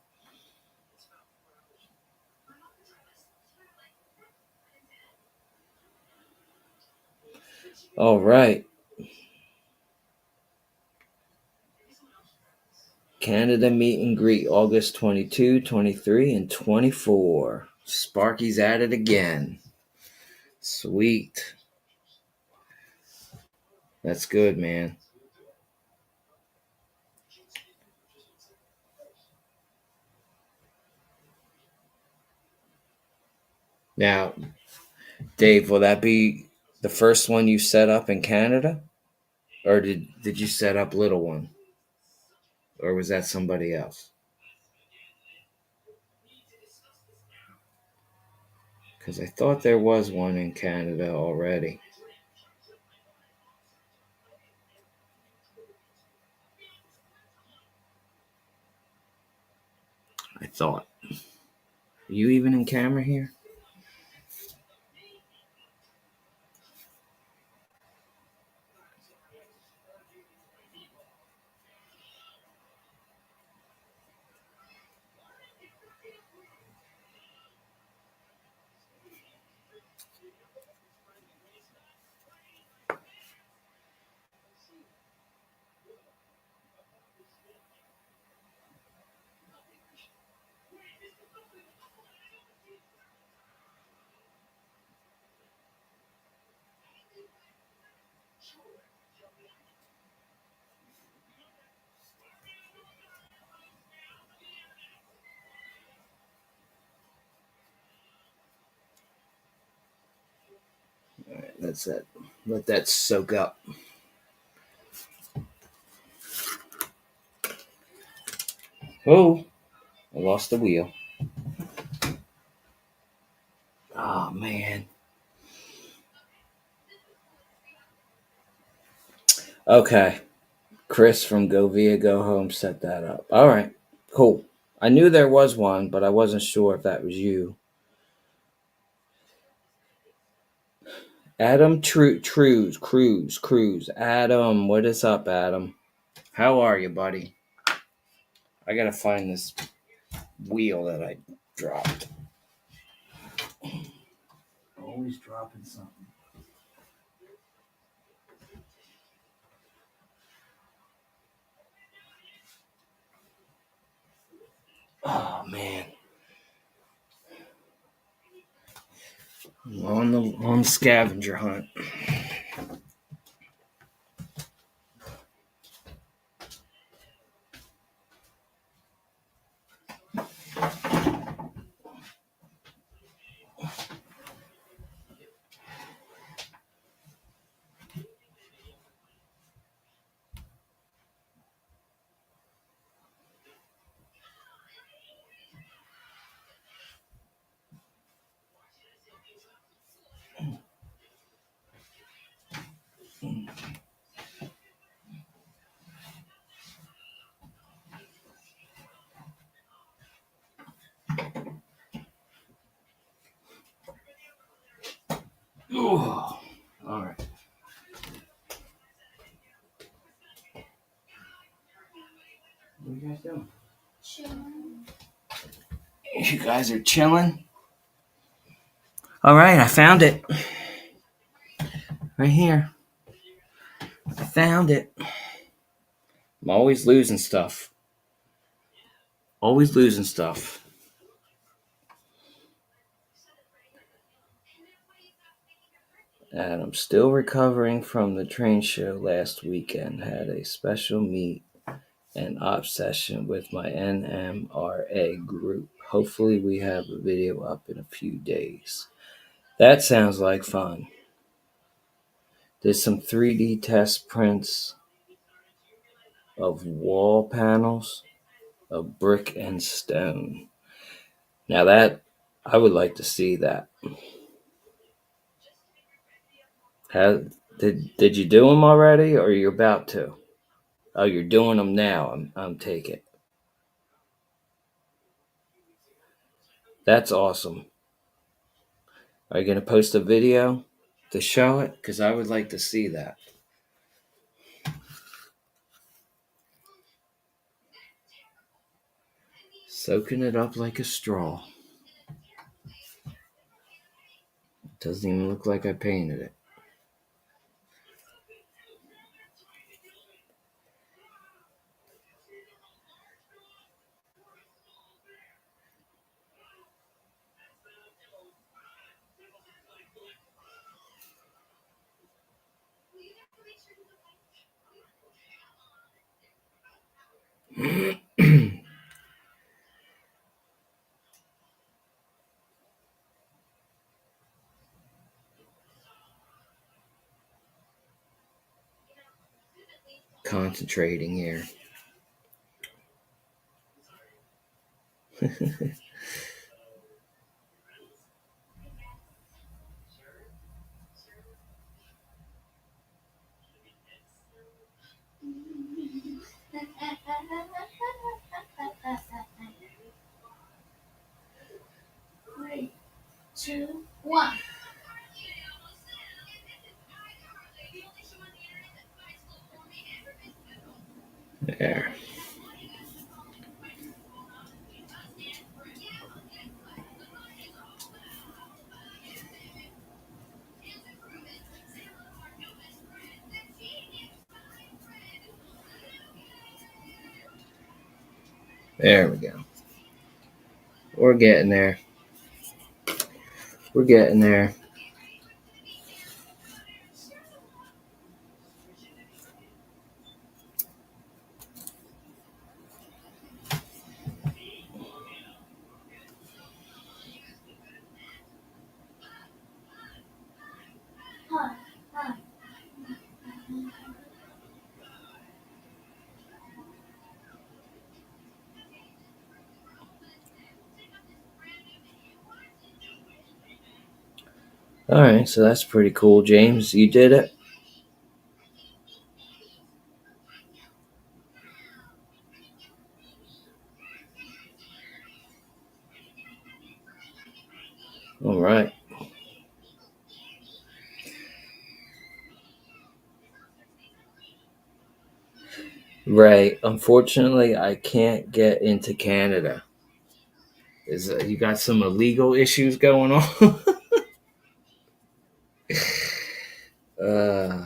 All right. Canada meet and greet August 22, 23, and 24. Sparky's at it again. Sweet. That's good, man. Now, Dave, will that be the first one you set up in Canada? Or did you set up little one? Or was that somebody else? Because I thought there was one in Canada already. I thought. Are you even in camera here? All right, that's it. Let that soak up. Oh, I lost the wheel. Oh, man. Okay. Chris from Go Via Go Home set that up. All right. Cool. I knew there was one, but I wasn't sure if that was you. Adam Cruz. Adam, what is up, Adam? How are you, buddy? I gotta find this wheel that I dropped. Always dropping something. Oh, man. I'm on the scavenger hunt. Ooh. All right. What are you guys doing? Chilling. You guys are chilling? All right, I found it. Right here. I found it. I'm always losing stuff. Always losing stuff. And I'm still recovering from the train show last weekend. Had a special meet and op session with my NMRA group. Hopefully we have a video up in a few days. That sounds like fun. Did some 3D test prints of wall panels of brick and stone. Now that, I would like to see that. Did you do them already, or are you about to? Oh, you're doing them now. I'm taking. That's awesome. Are you gonna post a video to show it? Because I would like to see that. Soaking it up like a straw. Doesn't even look like I painted it. Concentrating here. Three, two, one. There. There we go. We're getting there. We're getting there. Hi, hi. All right, so that's pretty cool, James. You did it. All right. Ray, unfortunately, I can't get into Canada. Is you got some illegal issues going on? uh,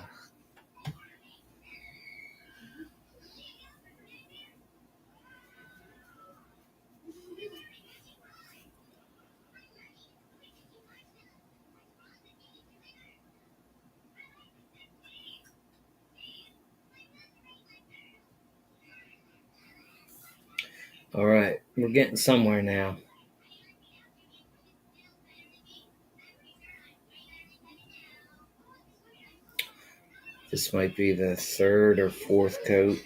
all right, we're getting somewhere now. This might be the third or fourth coat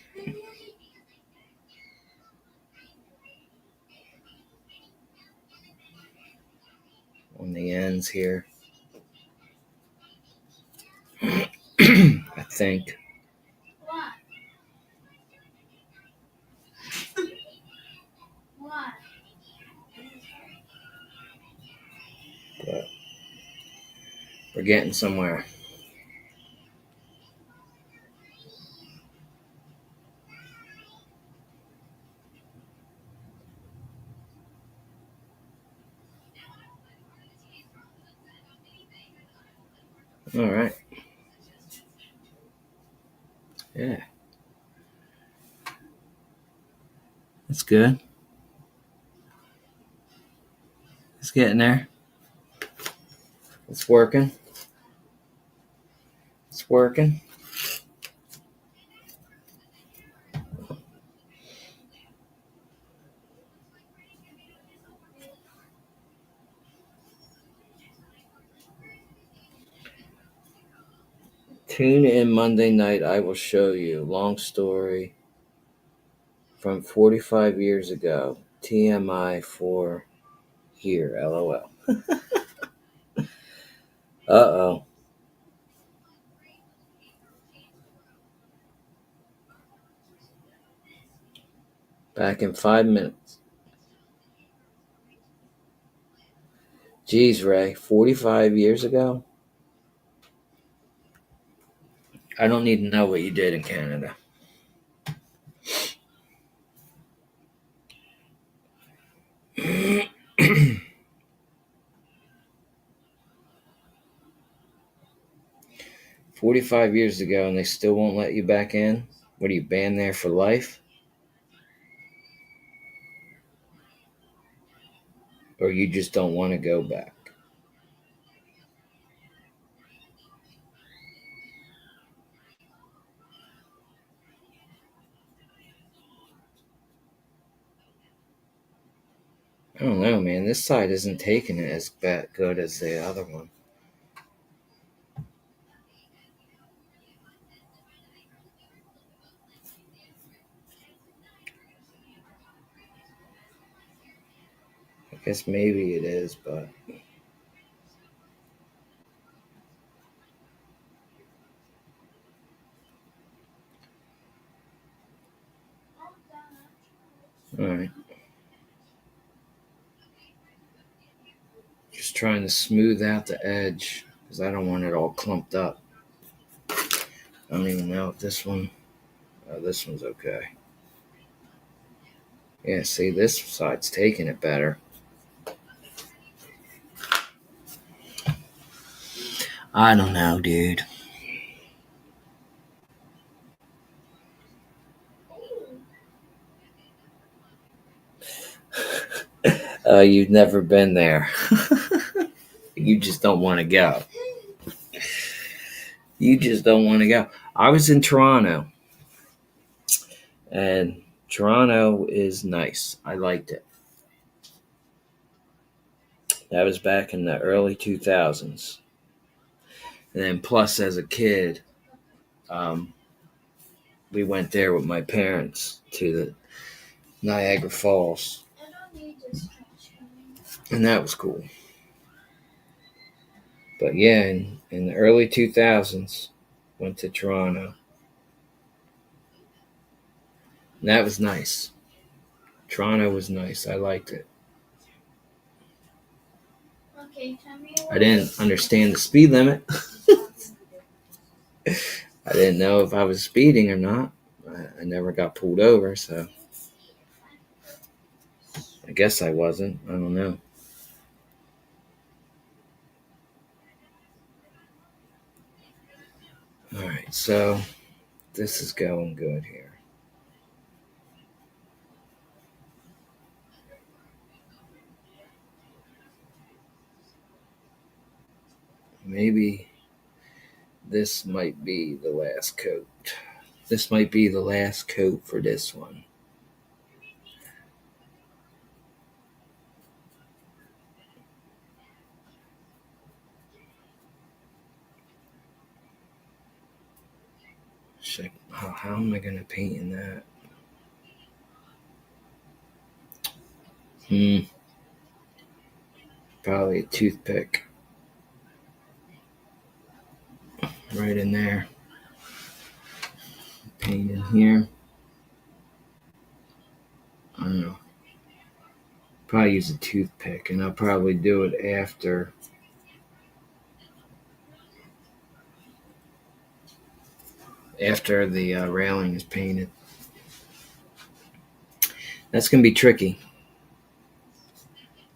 on the ends here. I think. What? What? But we're getting somewhere. All right. Yeah. That's good. It's getting there. It's working. It's working. Tune in Monday night. I will show you. Long story from 45 years ago. TMI for here. LOL. Uh-oh. Back in 5 minutes. Geez, Ray. 45 years ago? I don't need to know what you did in Canada. 45 years ago and they still won't let you back in? What are you, banned there for life? Or you just don't want to go back? I don't know, man. This side isn't taking it as good as the other one. I guess maybe it is, but all right. Just trying to smooth out the edge because I don't want it all clumped up. I don't even know if this one. Oh, this one's okay. Yeah, see, this side's taking it better. I don't know, dude. You've never been there. You just don't want to go. You just don't want to go. I was in Toronto, and Toronto is nice. I liked it. That was back in the early 2000s. And then plus as a kid, we went there with my parents to the Niagara Falls. And that was cool. But yeah, in the early 2000s, went to Toronto. And that was nice. Toronto was nice. I liked it. Okay, tell me I didn't understand the speed limit. I didn't know if I was speeding or not. I never got pulled over, so I guess I wasn't. I don't know. All right, so this is going good here. Maybe this might be the last coat. This might be the last coat for this one. How am I going to paint in that? Probably a toothpick. Right in there. Paint in here. I don't know. Probably use a toothpick, and I'll probably do it after the railing is painted. That's going to be tricky.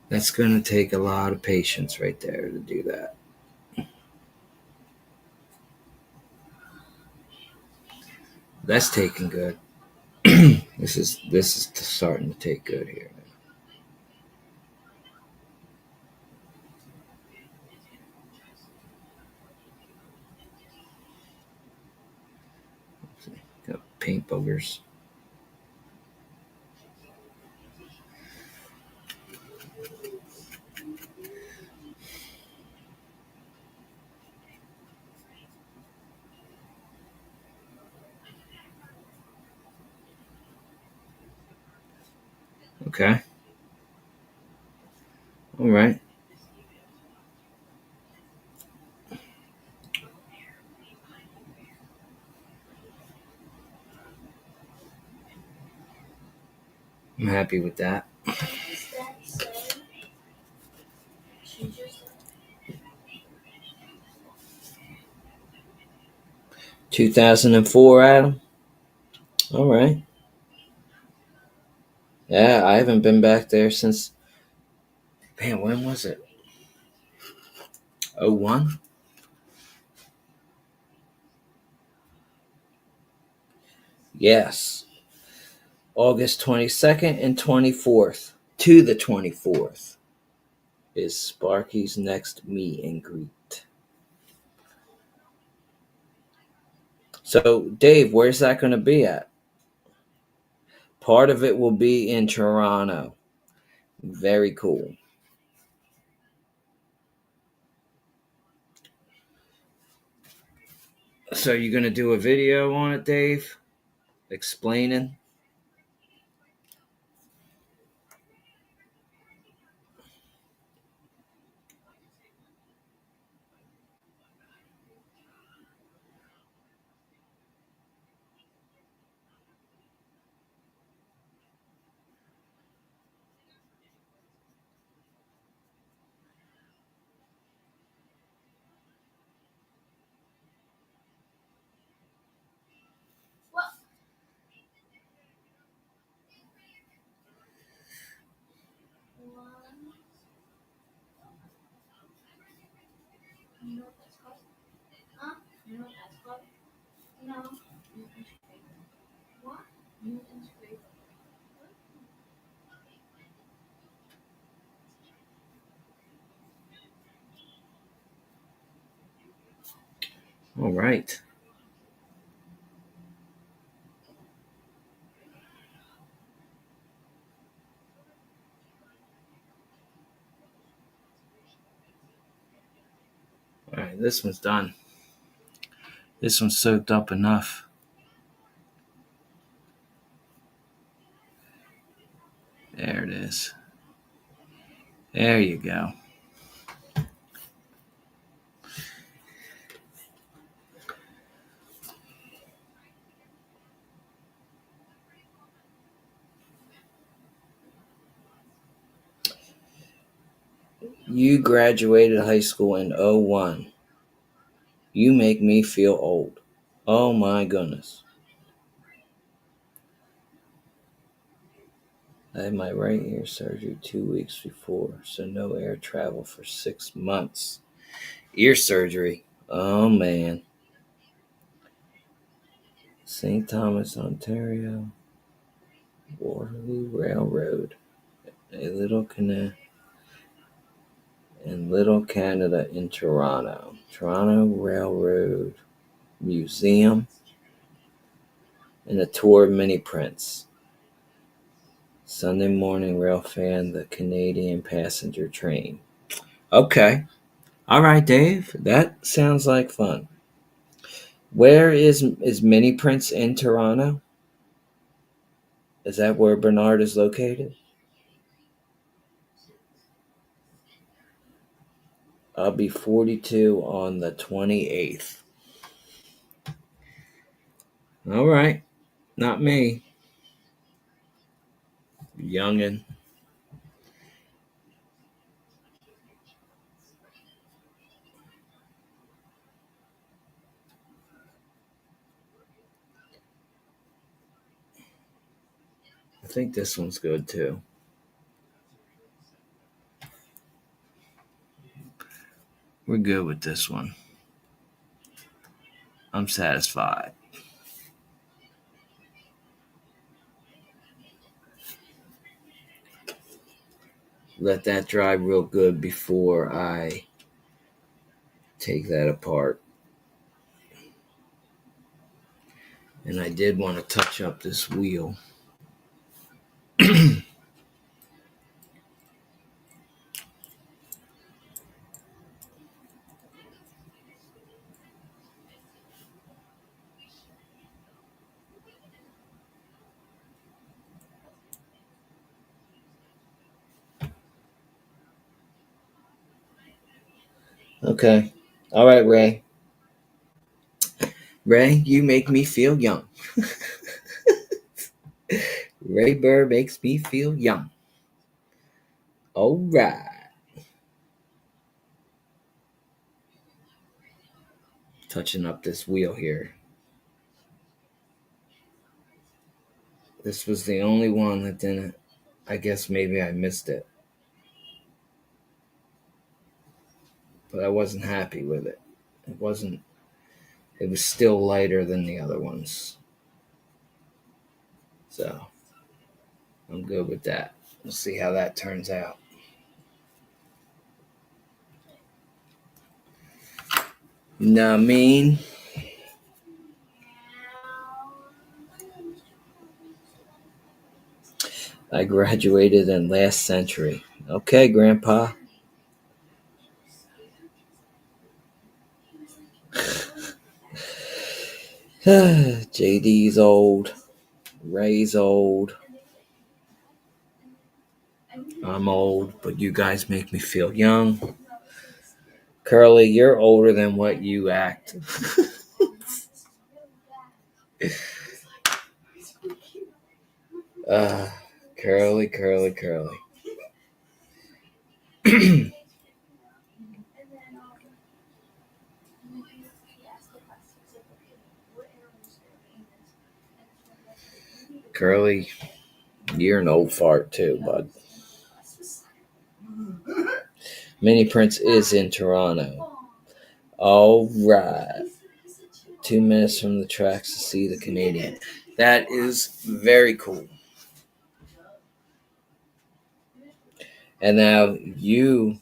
That's going to take a lot of patience right there to do that. That's taking good. This is starting to take good here. Got paint boogers. Okay. All right. I'm happy with that. Is that so? She just 2004, Adam. All right. Yeah, I haven't been back there since. Man, when was it? 01? Yes. August 22nd and 24th to the 24th is Sparky's next meet and greet. So, Dave, where's that going to be at? Part of it will be in Toronto. Very cool. So you gonna do a video on it, Dave? Explaining? What? One. You know what that's called? Huh? You know what that's called? No. Newton's scraper. What? Newton's scraper. All right. All right, this one's done. This one's soaked up enough. There it is. There you go. You graduated high school in 01. You make me feel old. Oh my goodness. I had my right ear surgery 2 weeks before, so no air travel for 6 months. Ear surgery. Oh man. St. Thomas, Ontario. Waterloo Railroad. A little Canada. And Little Canada in Toronto. Toronto Railroad Museum. And a tour of mini prints. Sunday morning rail fan, the Canadian passenger train. Okay. All right, Dave. That sounds like fun. Where is Mini Prints in Toronto? Is that where Bernard is located? I'll be 42 on the 28th. All right. Not me. Youngin'. I think this one's good too. We're good with this one. I'm satisfied. Let that dry real good before I take that apart. And I did want to touch up this wheel. Okay. All right, Ray. Ray, you make me feel young. Ray Burr makes me feel young. All right. Touching up this wheel here. This was the only one that didn't. I guess maybe I missed it. But I wasn't happy with it. It wasn't. It was still lighter than the other ones. So I'm good with that. We'll see how that turns out. You know what I mean? I graduated in last century. Okay, Grandpa. JD's old. Ray's old. I'm old, but you guys make me feel young. Curly, you're older than what you act. Curly, curly, curly. Curly, you're an old fart too, bud. Mini Prince is in Toronto. All right. 2 minutes from the tracks to see the Canadian. That is very cool. And now you're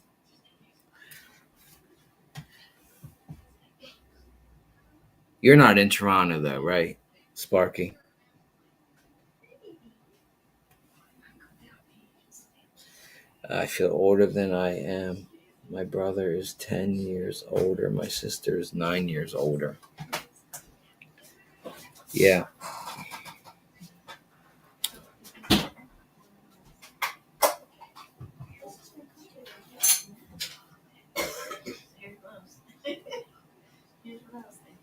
not in Toronto though, right, Sparky? I feel older than I am. My brother is 10 years older. My sister is 9 years older. Yeah. Here's what I was thinking. Here's what I was thinking.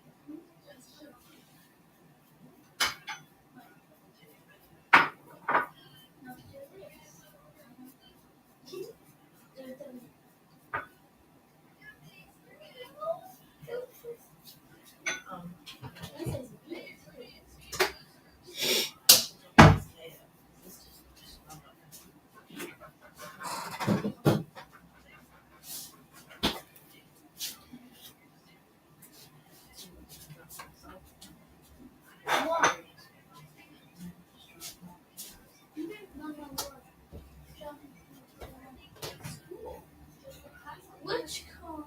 Which car?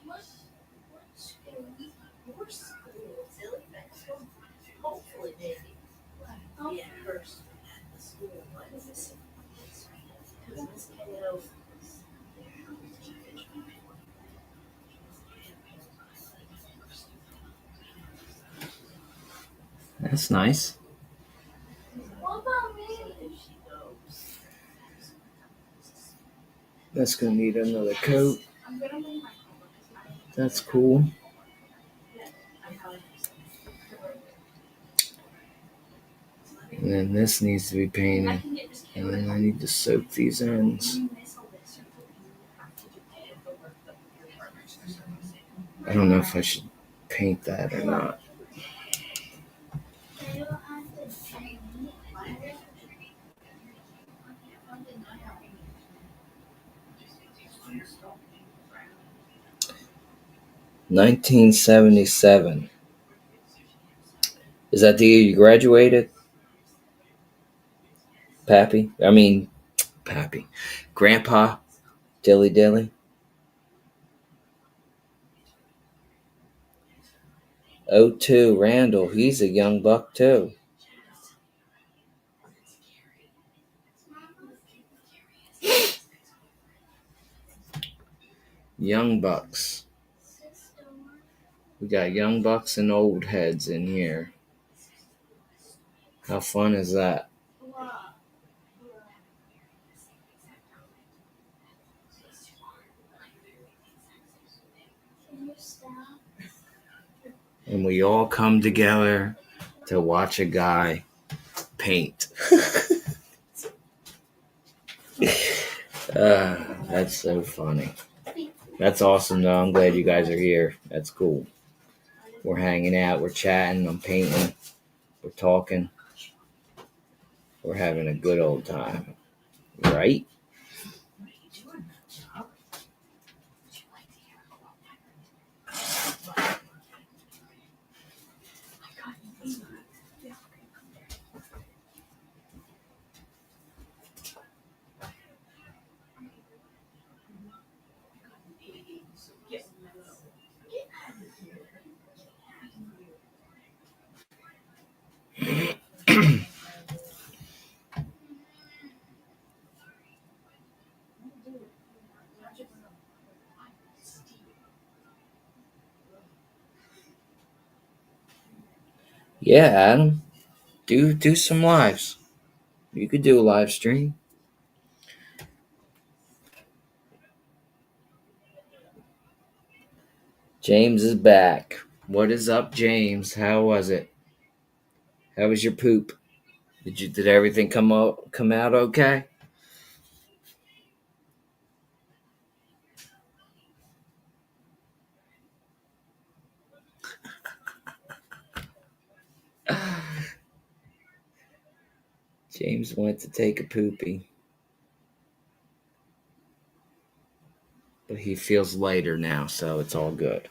What school? Your school, silly thing. Hopefully, maybe. Be at first at the school, but because Miss KO. That's nice. What about me? If she goes, That's gonna need another coat. I'm gonna bring my That's cool. And then this needs to be painted. And then I need to soak these ends. I don't know if I should paint that or not. You don't have to change. 1977. Is that the year you graduated? Pappy? Grandpa? Dilly Dilly? 02, Randall. He's a young buck too. Young bucks. We got young bucks and old heads in here. How fun is that? Can you stop? And we all come together to watch a guy paint. That's so funny. That's awesome though. I'm glad you guys are here. That's cool. We're hanging out, we're chatting, I'm painting, we're talking. We're having a good old time. Right? Yeah, Adam. Do some lives. You could do a live stream. James is back. What is up, James? How was it? How was your poop? Did everything come out okay? James went to take a poopy. But he feels lighter now, so it's all good.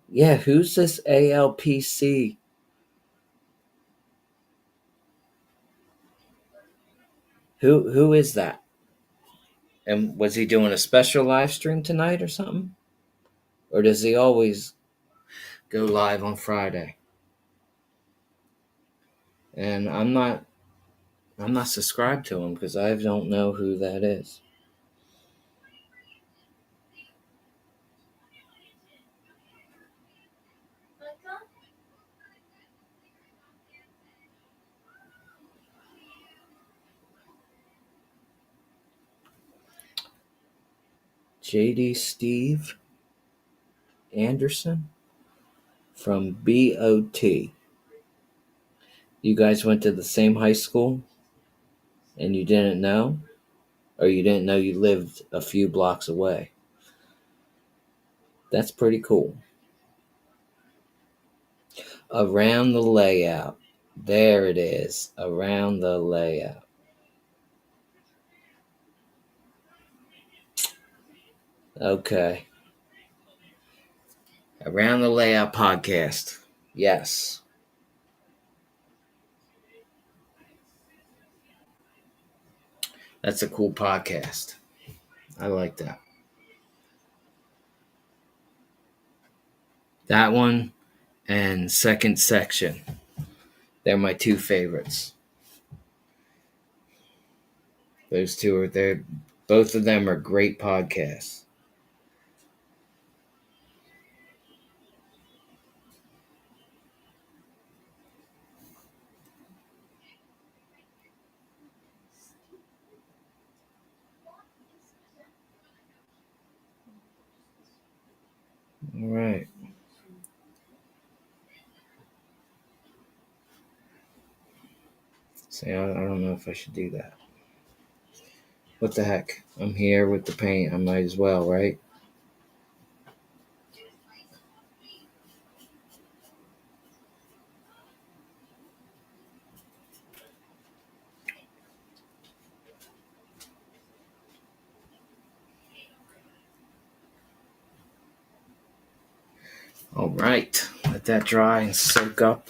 Yeah, who's this ALPC? Who is that? And was he doing a special live stream tonight or something? Or does he always go live on Friday? And I'm not subscribed to him because I don't know who that is. JD Steve Anderson from BOT. You guys went to the same high school and you didn't know? Or you didn't know you lived a few blocks away? That's pretty cool. Around the layout. There it is. Around the layout. Okay. Around the Layout podcast. Yes. That's a cool podcast. I like that. That one and Second Section. They're my two favorites. Those two are there. Both of them are great podcasts. All right. See, I don't know if I should do that. What the heck? I'm here with the paint. I might as well, right? All right. Let that dry and soak up.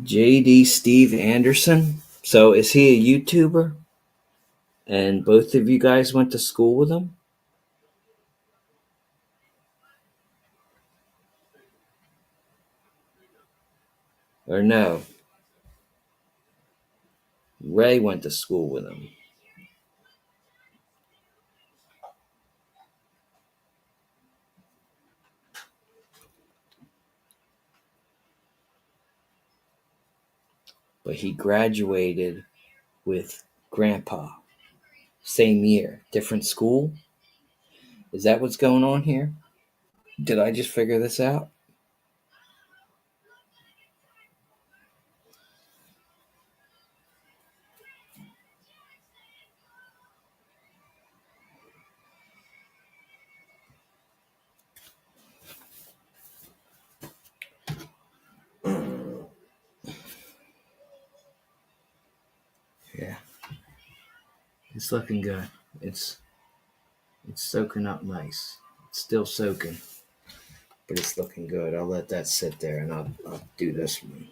JD Steve Anderson. So is he a YouTuber? And both of you guys went to school with him? Or no? Ray went to school with him. But he graduated with Grandpa. Same year. Different school? Is that what's going on here? Did I just figure this out? Yeah. It's looking good. It's soaking up nice. It's still soaking. But it's looking good. I'll let that sit there and I'll do this one.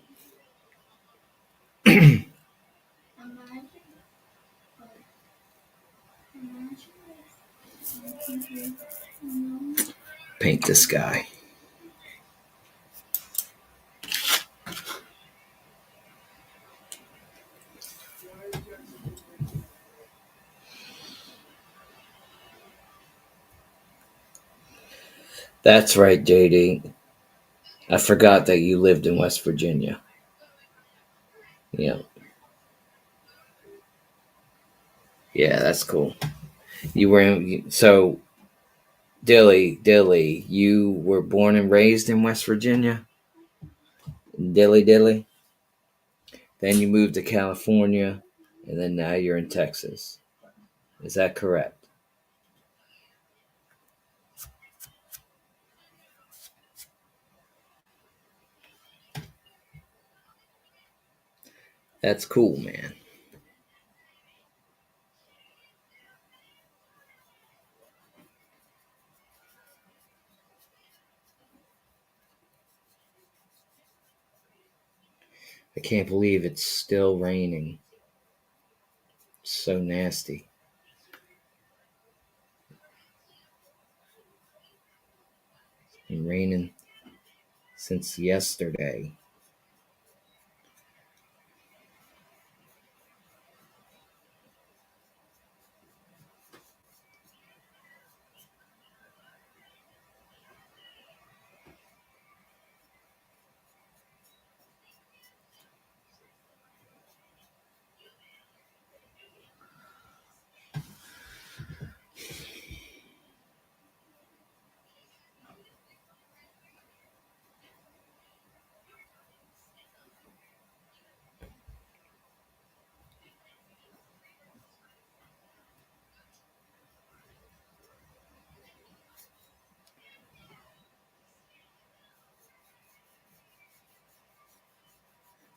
Paint this guy. That's right, JD. I forgot that you lived in West Virginia. Yeah. Yeah, that's cool. You were in, so Dilly, you were born and raised in West Virginia? Dilly. Then you moved to California, and then now you're in Texas. Is that correct? That's cool, man. I can't believe it's still raining. It's so nasty. It's been raining since yesterday.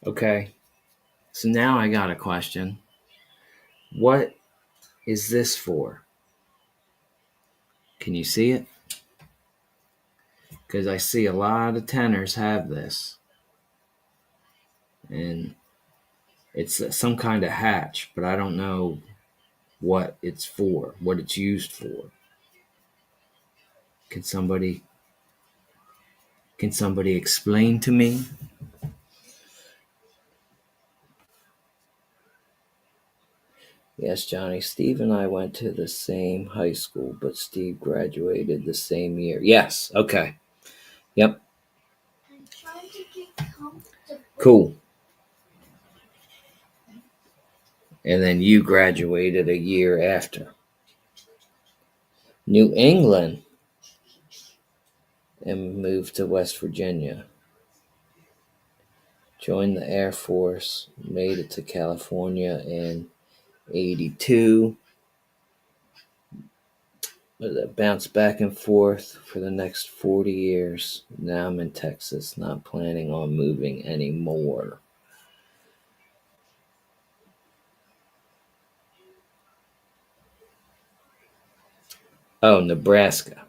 Okay, so now I got a question. What is this for? Can you see it? Because I see a lot of tenors have this. And it's some kind of hatch, but I don't know what it's for, what it's used for. Can somebody explain to me? Yes, Johnny. Steve and I went to the same high school, but Steve graduated the same year. Yes. Okay. Yep. I'm trying to get comfortable. Cool. And then you graduated a year after. New England. And moved to West Virginia. Joined the Air Force. Made it to California in 82. Bounced back and forth for the next 40 years. Now I'm in Texas, not planning on moving anymore. Oh, Nebraska.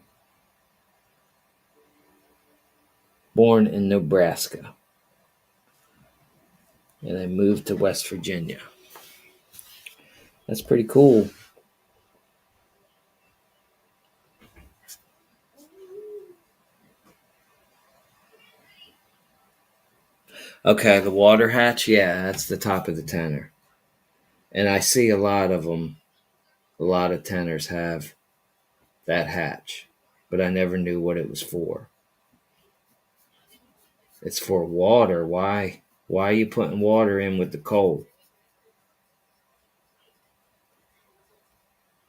Born in Nebraska. And I moved to West Virginia. That's pretty cool. Okay, the water hatch, yeah, that's the top of the tenor. And I see a lot of them, a lot of tenors have that hatch, but I never knew what it was for. It's for water. Why? Why are you putting water in with the coal?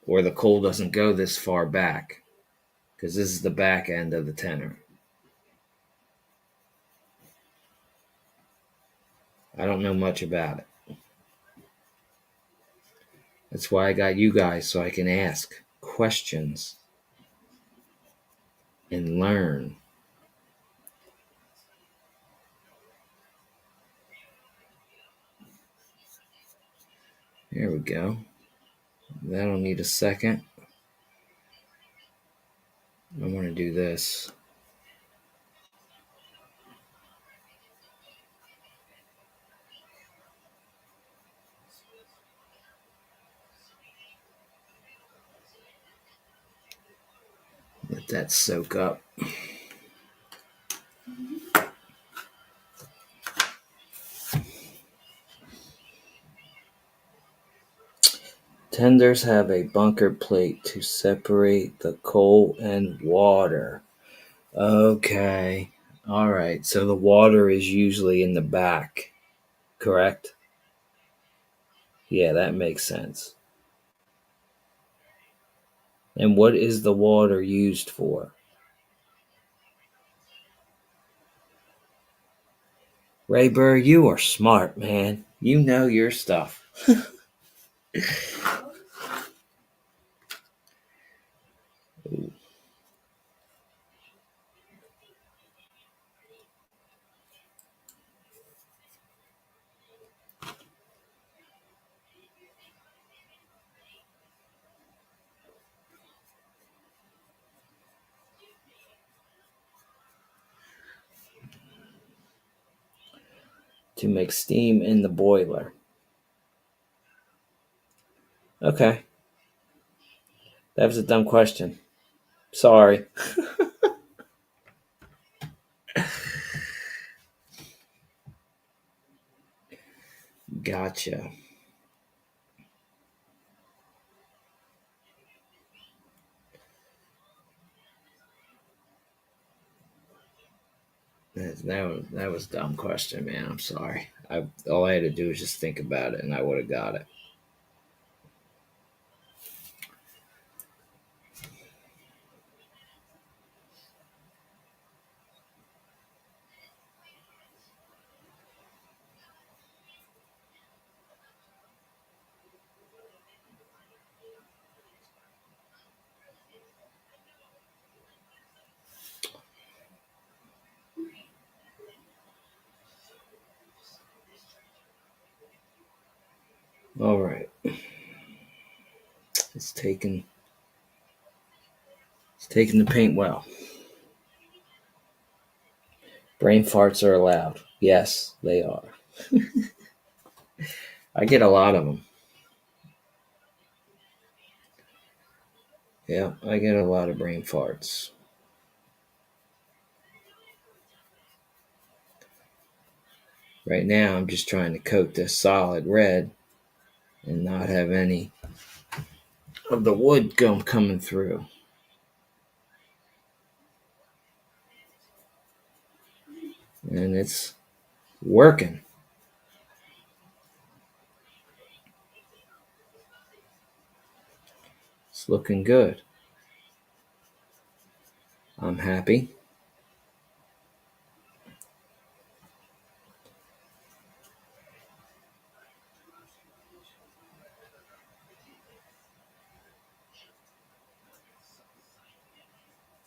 Or the coal doesn't go this far back, because this is the back end of the tenor. I don't know much about it. That's why I got you guys, so I can ask questions and learn. There we go. That'll need a second. I want to do this. Let that soak up. Tenders have a bunker plate to separate the coal and water. Okay. All right. So the water is usually in the back, correct? Yeah, that makes sense. And what is the water used for? Ray Burr, you are smart, man. You know your stuff. To make steam in the boiler. Okay. That was a dumb question. Sorry. Gotcha. That was a dumb question, man. I'm sorry. All I had to do was just think about it, and I would have got it. All right. It's taking the paint well. Brain farts are allowed. Yes, they are. I get a lot of them. Yeah, I get a lot of brain farts. Right now, I'm just trying to coat this solid red and not have any of the wood coming through. And it's working. It's looking good. I'm happy.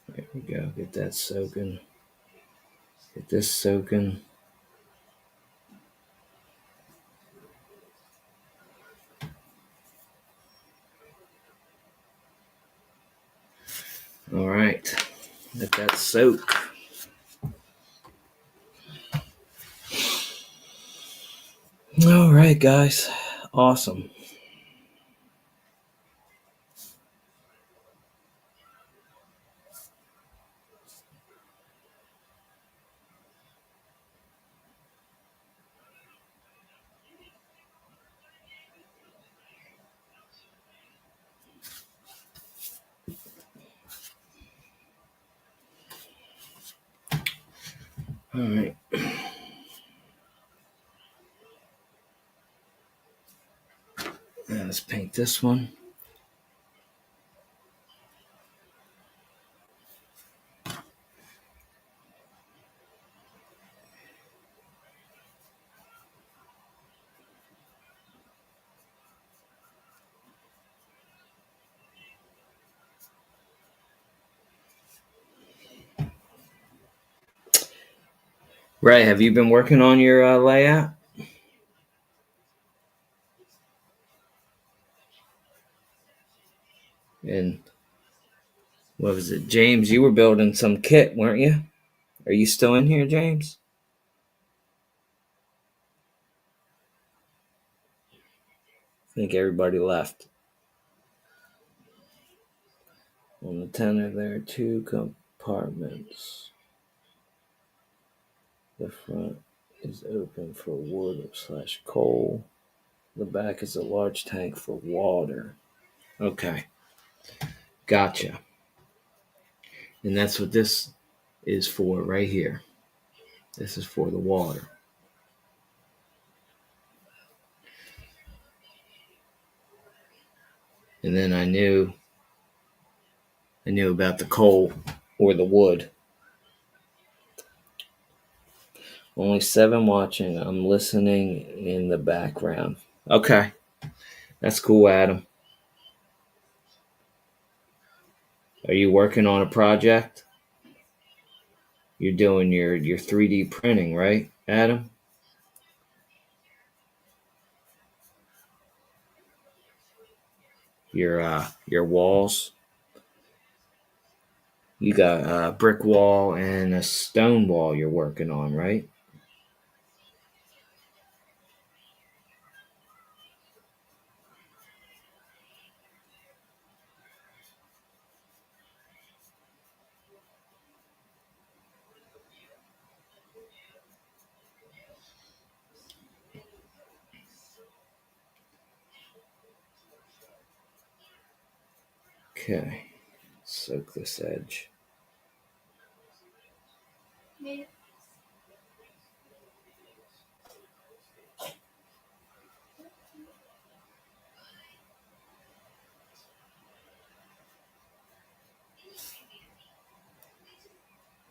There we go. Get that soaking. Get this soaking. All right. Let that soak. All right, guys. Awesome. All right. Now let's paint this one. Ray, have you been working on your layout? And what was it, James? You were building some kit, weren't you? Are you still in here, James? I think everybody left. On the tenor, there are two compartments. The front is open for wood/coal. The back is a large tank for water. Okay, gotcha. And that's what this is for right here. This is for the water. And then I knew about the coal or the wood. Only 7 watching. I'm listening in the background. Okay. That's cool, Adam. Are you working on a project? You're doing your 3D printing, right, Adam? Your walls. You got a brick wall and a stone wall you're working on, right? Okay. Soak this edge. Maybe.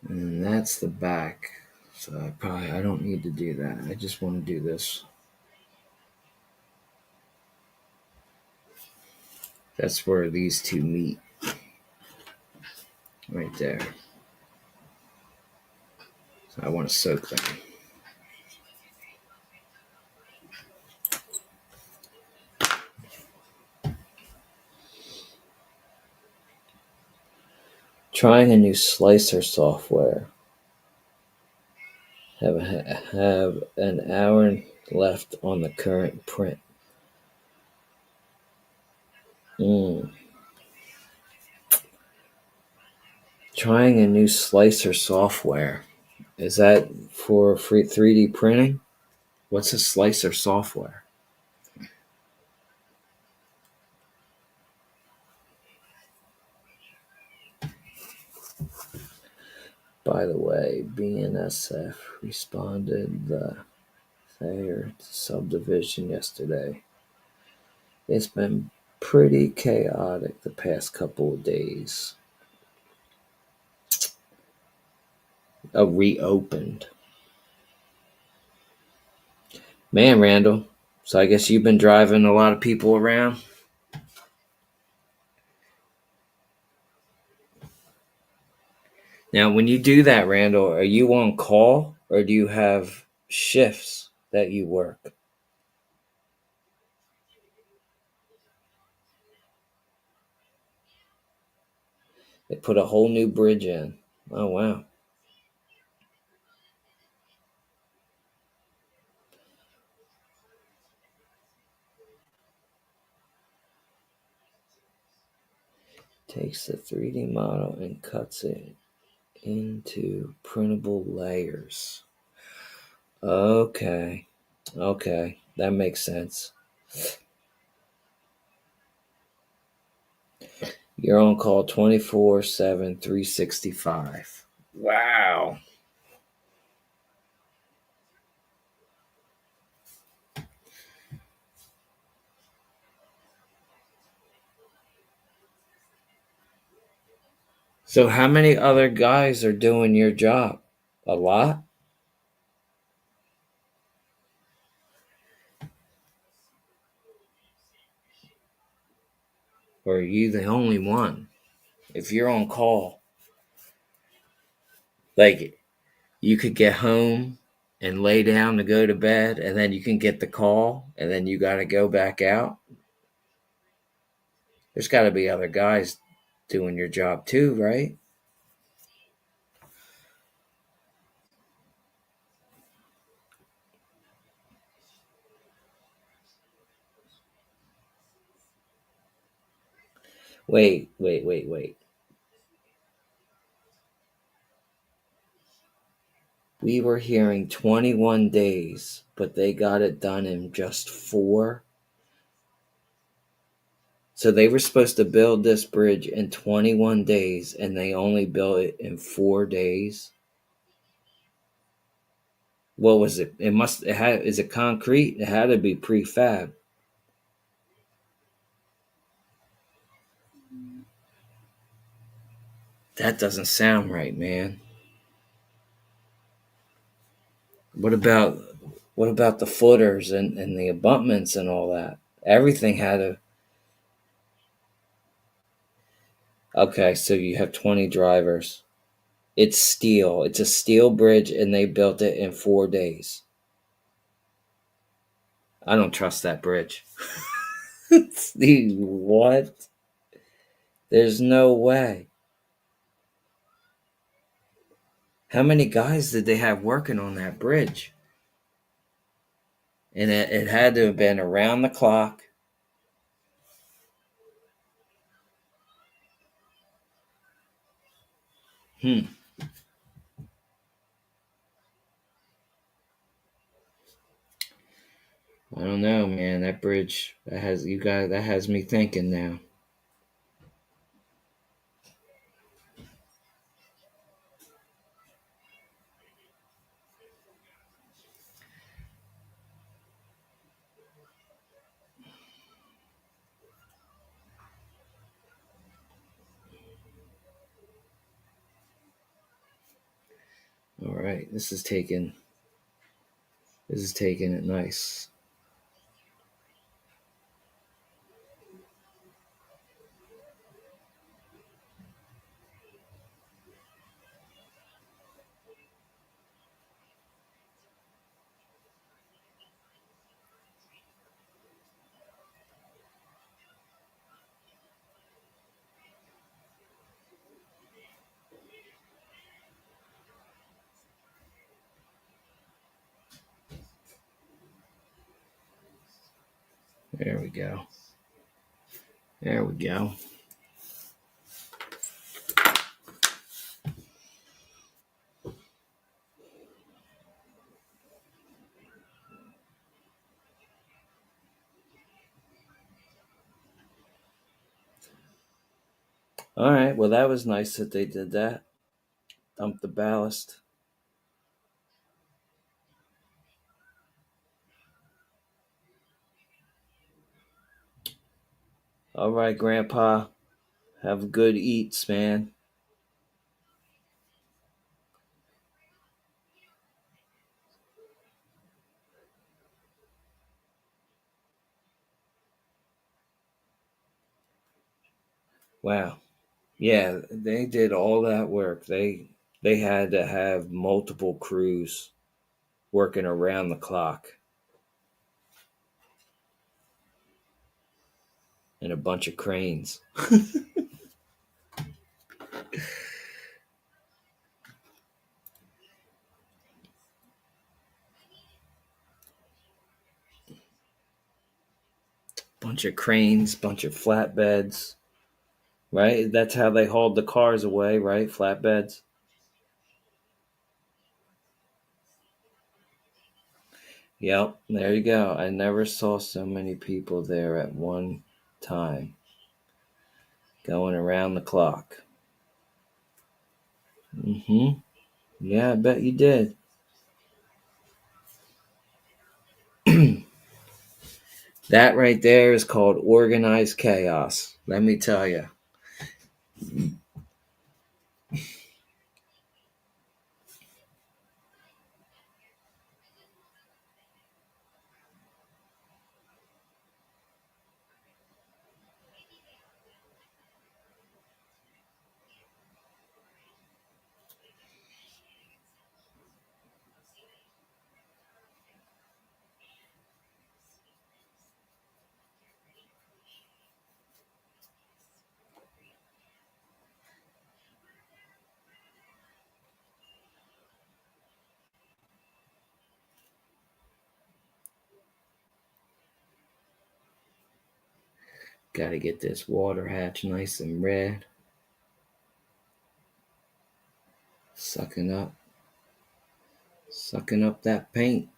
And that's the back. So I don't need to do that. I just want to do this. That's where these two meet. Right there. So I want to soak them. Trying a new slicer software. Have an hour left on the current print. Trying a new slicer software. Is that for free 3D printing? What's a slicer software? By the way, BNSF responded the Thayer subdivision yesterday. It's been pretty chaotic the past couple of days. Reopened. Man, Randall. So I guess you've been driving a lot of people around? Now, when you do that, Randall, are you on call or do you have shifts that you work? They put a whole new bridge in. Oh, wow. Takes the 3D model and cuts it into printable layers. Okay. That makes sense. You're on call 24/7, 365. Wow. So how many other guys are doing your job? A lot? Or are you the only one? If you're on call, like you could get home and lay down to go to bed, and then you can get the call, and then you got to go back out. There's got to be other guys doing your job too, right? Wait. We were hearing 21 days, but they got it done in just 4. So they were supposed to build this bridge in 21 days, and they only built it in 4 days. What was it? Is it concrete? It had to be prefab. That doesn't sound right, man. What about the footers and the abutments and all that? Everything had a. Okay, so you have 20 drivers. It's steel. It's a steel bridge, and they built it in 4 days. I don't trust that bridge. Steve, what? There's no way. How many guys did they have working on that bridge? And it had to have been around the clock. I don't know, man. That bridge that has me thinking now. All right, this is taking it nice. There we go. There we go. All right. Well, that was nice that they did that. Dump the ballast. All right, Grandpa. Have good eats, man. Wow. Yeah, they did all that work. They had to have multiple crews working around the clock and a bunch of cranes. Bunch of cranes, bunch of flatbeds, right? That's how they hauled the cars away, right? Flatbeds. Yep, there you go. I never saw so many people there at one time going around the clock. Mm-hmm. Yeah, I bet you did. That right there is called organized chaos. Let me tell you. Got to get this water hatch nice and red. Sucking up that paint.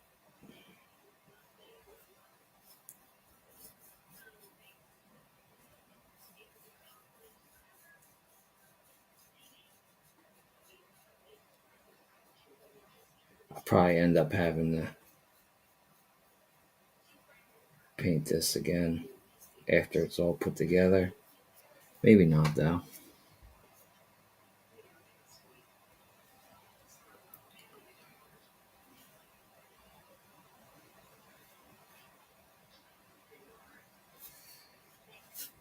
probably end up having to paint this again after it's all put together. Maybe not though.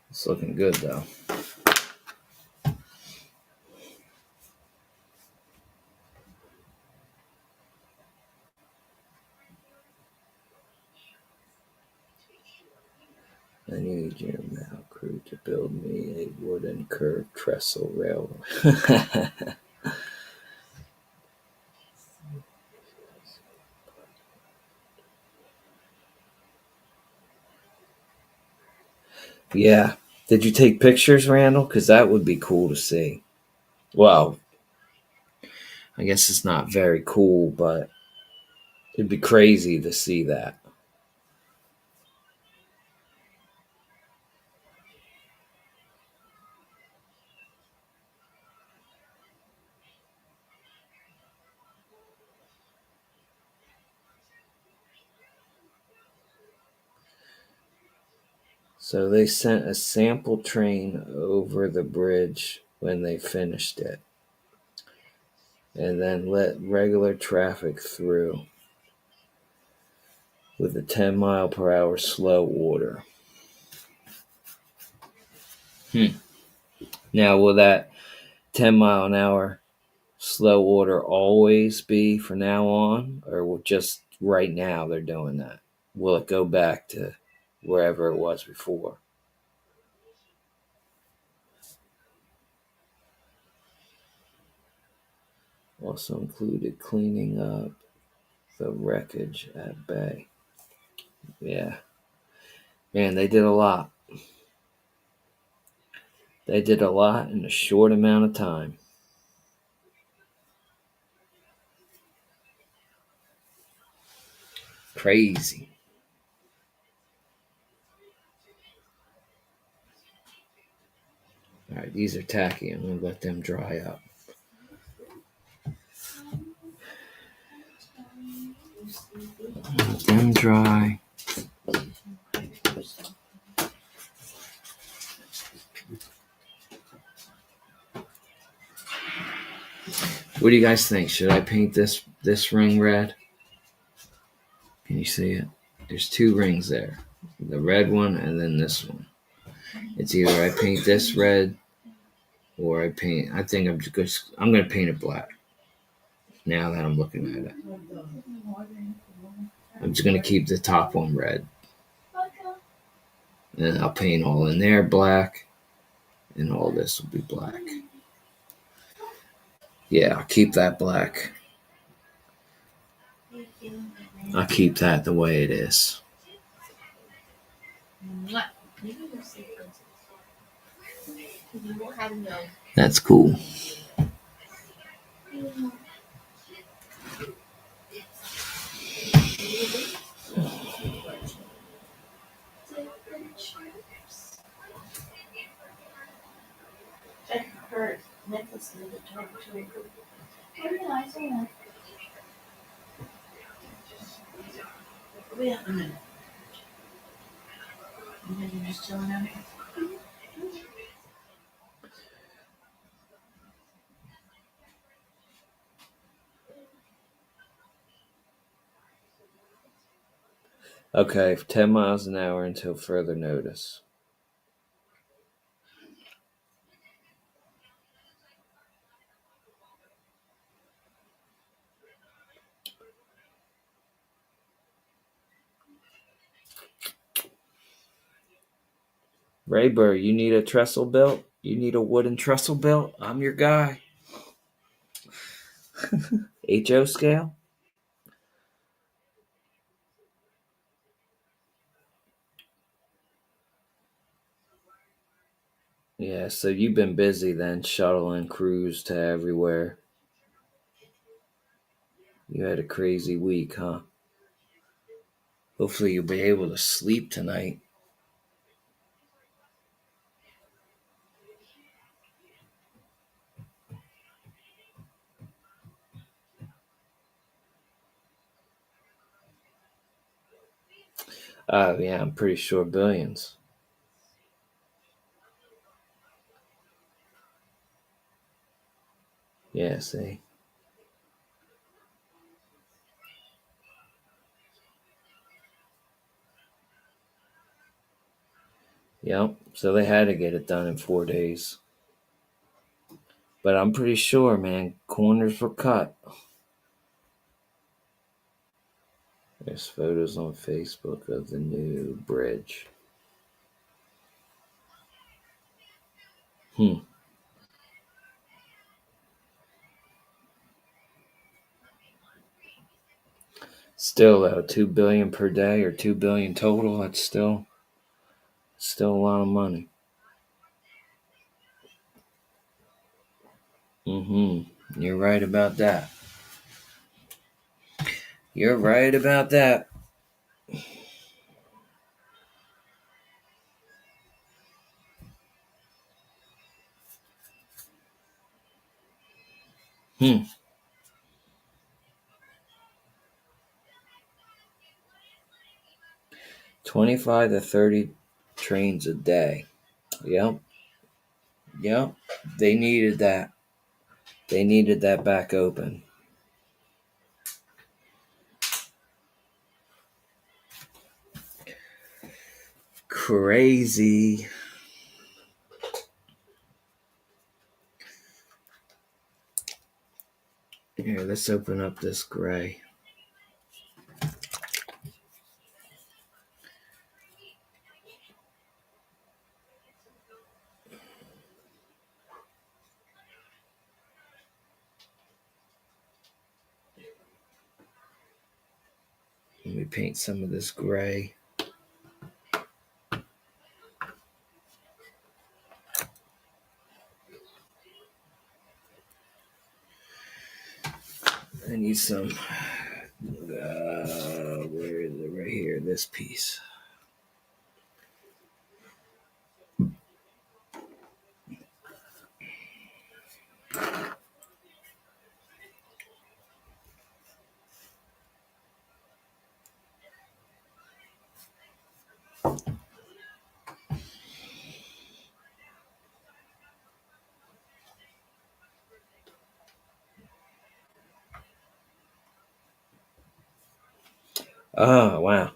It's looking good though. I need your Mal crew to build me a wooden curved trestle railway. Yeah. Did you take pictures, Randall? Because that would be cool to see. Well, I guess it's not very cool, but it'd be crazy to see that. So they sent a sample train over the bridge when they finished it, and then let regular traffic through with a 10-mile-per-hour slow order. Now, will that 10-mile-an-hour slow order always be from now on, or will just right now they're doing that? Will it go back to wherever it was before? Also included cleaning up the wreckage at bay. Yeah. Man, they did a lot. They did a lot in a short amount of time. Crazy. All right, these are tacky. I'm going to let them dry up. Let them dry. What do you guys think? Should I paint this ring red? Can you see it? There's two rings there. The red one and then this one. It's either I paint this red or I think I'm going to paint it black. Now that I'm looking at it. I'm just going to keep the top one red. And then I'll paint all in there black. And all this will be black. Yeah, I'll keep that black. I'll keep that the way it is. That's cool. Her necklace and the guitar too. Wait a minute. You're just chilling out here? Okay, 10 miles an hour until further notice. Rayburr, you need a trestle built? You need a wooden trestle built? I'm your guy. HO scale? Yeah, so you've been busy then, shuttling crews to everywhere. You had a crazy week, huh? Hopefully you'll be able to sleep tonight. Oh, yeah, I'm pretty sure billions. Yeah, see? Yep. So they had to get it done in 4 days. But I'm pretty sure, man, corners were cut. There's photos on Facebook of the new bridge. Hmm. Still though, 2 billion per day or 2 billion total, that's still a lot of money. Mm-hmm. You're right about that. You're right about that. Hmm. 25 to 30 trains a day. Yep. Yep. They needed that. They needed that back open. Crazy. Here, let's open up this gray. Let me paint some of this gray. I need some. Where is it? Right here, this piece. Oh, wow.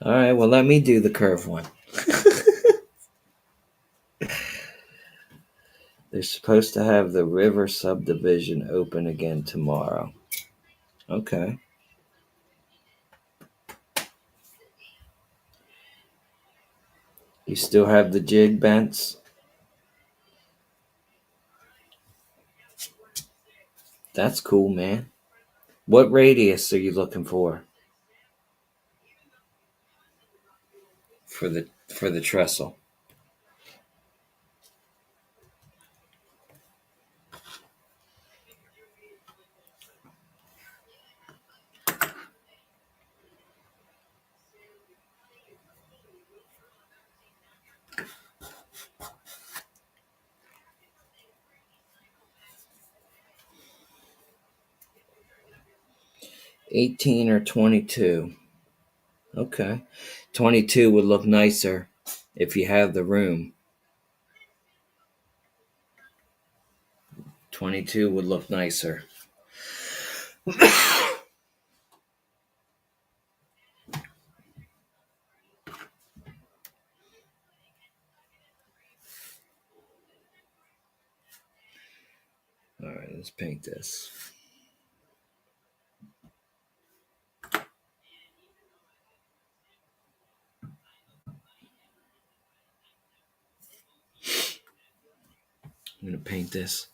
All right, well, let me do the curve one. They're supposed to have the river subdivision open again tomorrow. Okay. You still have the jig bents? That's cool, man. What radius are you looking for the trestle? $18 or $22? Okay. 22 would look nicer if you have the room. 22 would look nicer. All right, let's paint this. I'm going to paint this.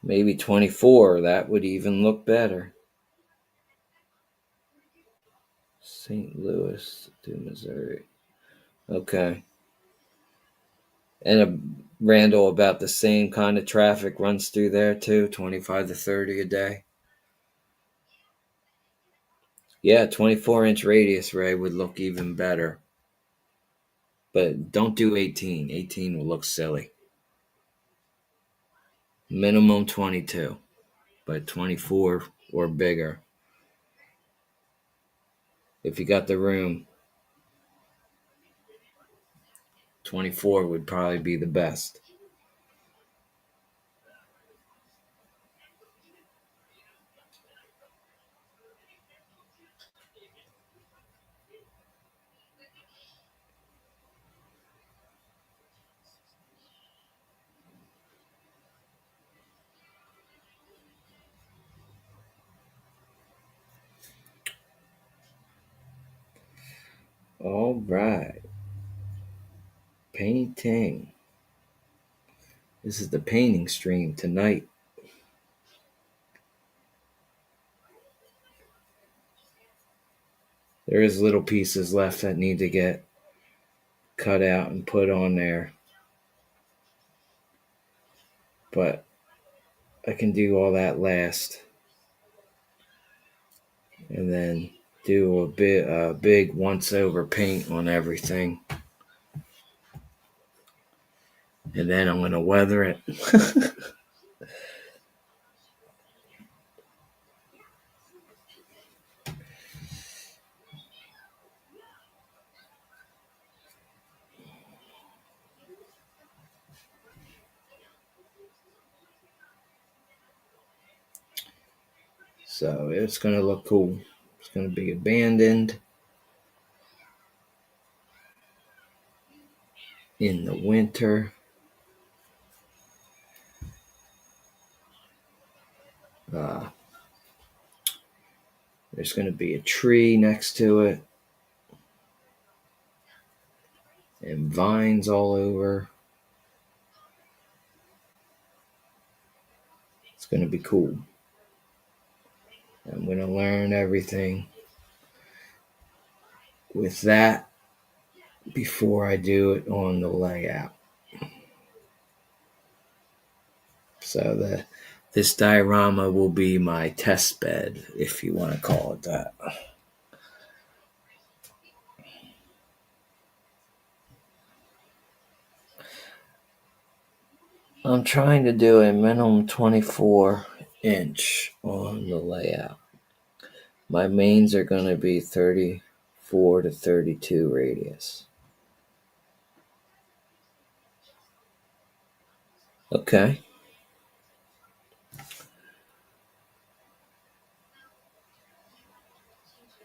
Maybe 24. That would even look better. St. Louis to Missouri. Okay. And Randall, about the same kind of traffic runs through there too, 25 to 30 a day. Yeah, 24-inch radius, Ray, would look even better. But don't do 18. 18 will look silly. Minimum 22, but 24 or bigger. If you got the room, 24 would probably be the best. All right. Painting. This is the painting stream tonight. There is little pieces left that need to get cut out and put on there. But I can do all that last. And then do a big once over paint on everything. And then I'm going to weather it. So it's going to look cool. It's going to be abandoned in the winter. There's going to be a tree next to it and vines all over. It's going to be cool. I'm going to learn everything with that before I do it on the layout. So this diorama will be my test bed, if you want to call it that. I'm trying to do a minimum 24-inch on the layout. My mains are going to be 34 to 32 radius. Okay.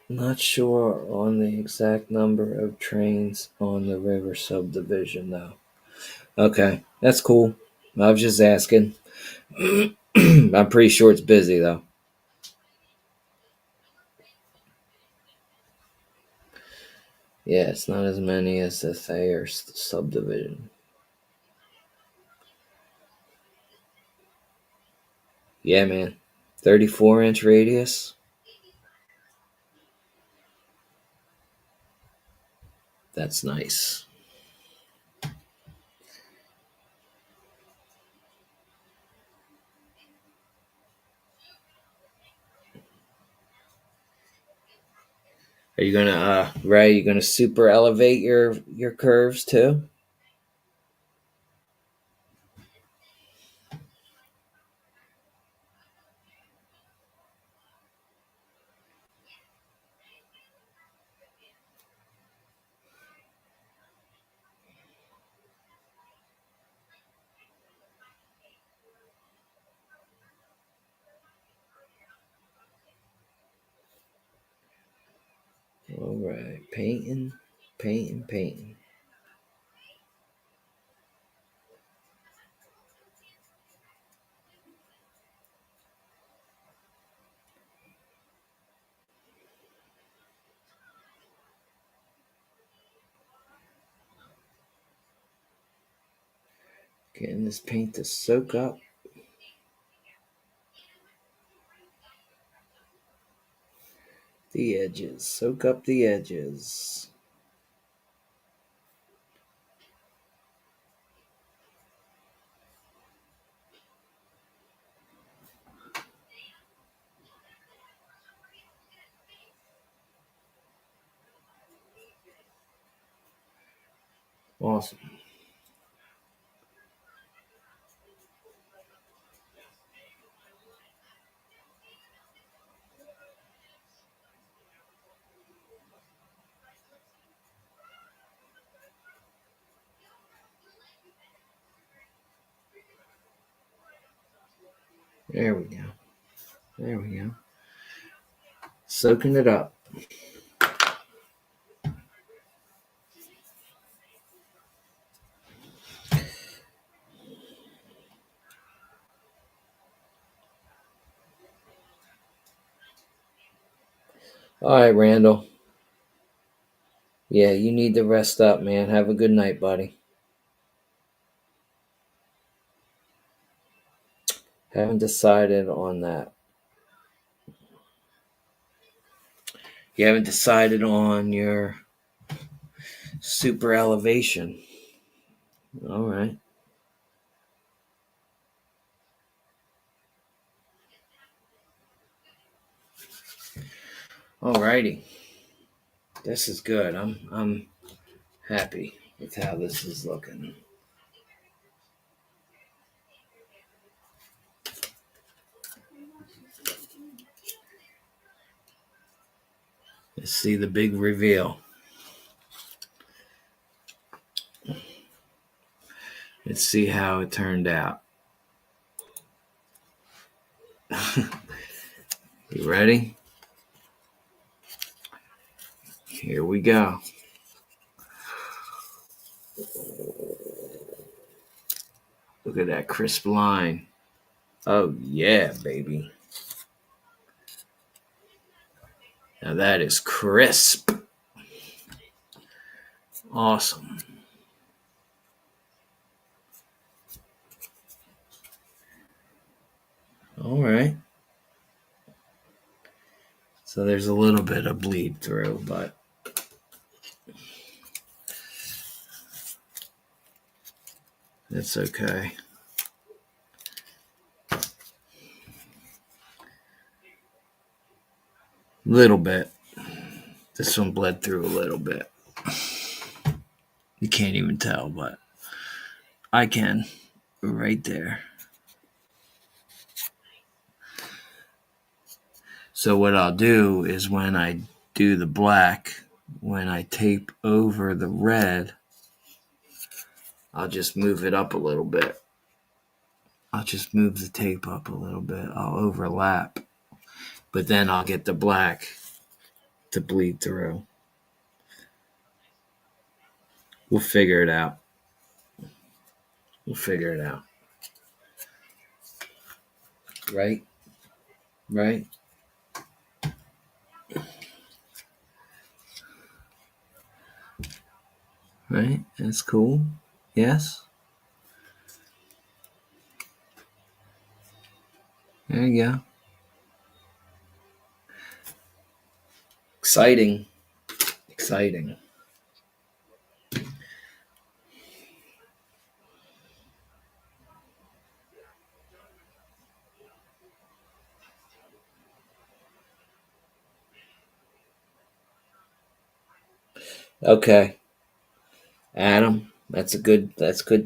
Not sure on the exact number of trains on the river subdivision, though. Okay, that's cool. I was just asking. I'm pretty sure it's busy, though. Yeah, it's not as many as the Thayer subdivision. Yeah, man. 34-inch radius. That's nice. Are you gonna, Ray? You gonna super elevate your curves too? All right, painting. Getting this paint to soak up. The edges. Soak up the edges. Awesome. There we go. There we go. Soaking it up. All right, Randall. Yeah, you need to rest up, man. Have a good night, buddy. Haven't decided on that. You haven't decided on your super elevation. All right. All righty. This is good. I'm happy with how this is looking. Let's see the big reveal. Let's see how it turned out. You ready? Here we go. Look at that crisp line. Oh, yeah, baby. Now that is crisp. Awesome. All right. So there's a little bit of bleed through, but that's okay. Little bit. This one bled through a little bit. You can't even tell, but I can. Right there. So what I'll do is when I do the black, when I tape over the red, I'll just move it up a little bit. I'll just move the tape up a little bit. I'll overlap. But then I'll get the black to bleed through. We'll figure it out. We'll figure it out. Right? Right? Right? That's cool. Yes? There you go. Exciting. Exciting. Okay. Adam, that's good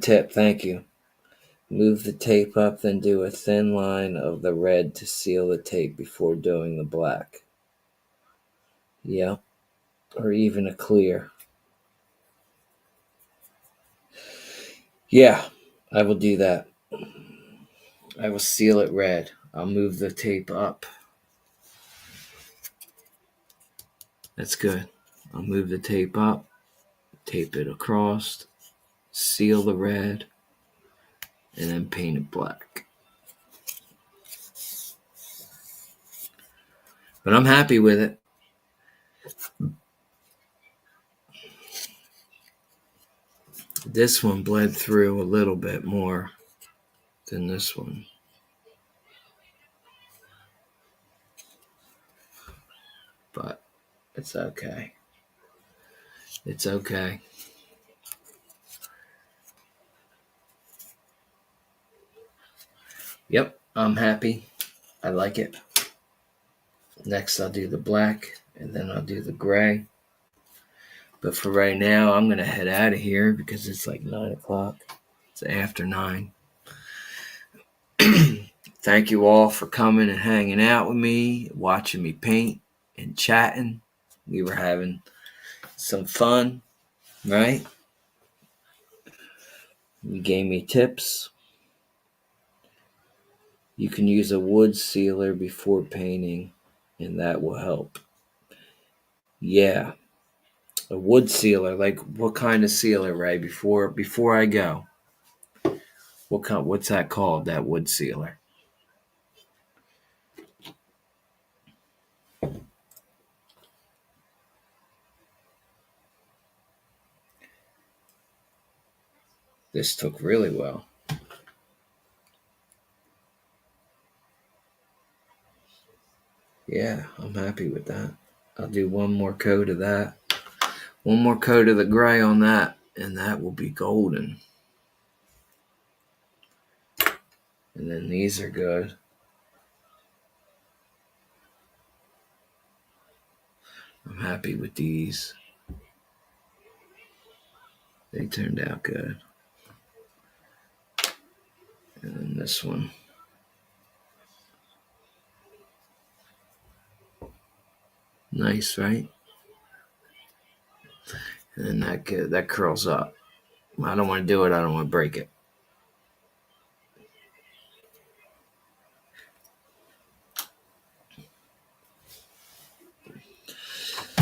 tip. Thank you. Move the tape up, then do a thin line of the red to seal the tape before doing the black. Yeah. Or even a clear. Yeah, I will do that. I will seal it red. I'll move the tape up. That's good. I'll move the tape up, tape it across, seal the red, and then paint it black. But I'm happy with it. This one bled through a little bit more than this one. But it's okay. It's okay. Yep, I'm happy. I like it. Next I'll do the black and then I'll do the gray. But for right now, I'm going to head out of here because it's like 9 o'clock. It's after 9. Thank you all for coming and hanging out with me, watching me paint and chatting. We were having some fun, right? You gave me tips. You can use a wood sealer before painting, and that will help. Yeah, a wood sealer. Like what kind of sealer, Ray? Before I go, what's that called? That wood sealer. This took really well. Yeah, I'm happy with that. I'll do one more coat of that. One more coat of the gray on that, and that will be golden. And then these are good. I'm happy with these. They turned out good. And then this one. Nice, right? And then that curls up. I don't want to do it. I don't want to break it.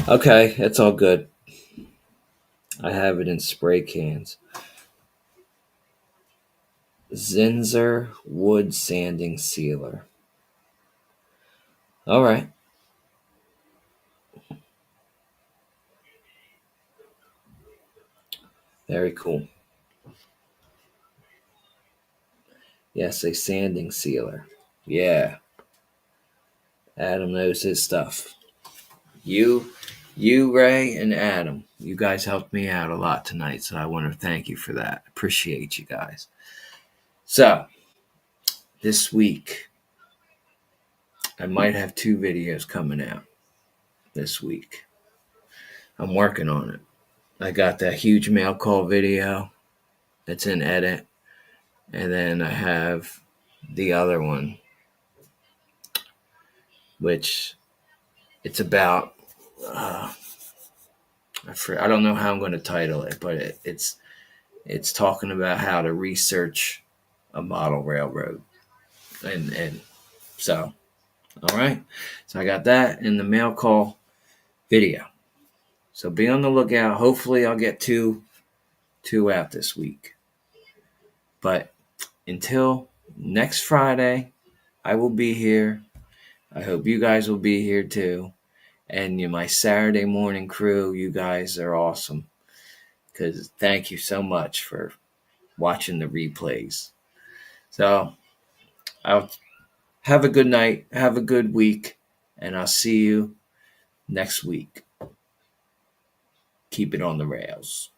Okay, it's all good. I have it in spray cans. Zinsser Wood Sanding Sealer. All right. Very cool. Yes, a sanding sealer. Yeah. Adam knows his stuff. You, Ray, and Adam, you guys helped me out a lot tonight, so I want to thank you for that. Appreciate you guys. So, this week, I might have 2 videos coming out this week. I'm working on it. I got that huge mail call video that's in edit, and then I have the other one, which it's about, I don't know how I'm going to title it, but it's talking about how to research a model railroad. And so, all right. So I got that in the mail call video. So be on the lookout. Hopefully I'll get two out this week. But until next Friday, I will be here. I hope you guys will be here too. And my Saturday morning crew, you guys are awesome. Because thank you so much for watching the replays. So I'll have a good night. Have a good week. And I'll see you next week. Keep it on the rails.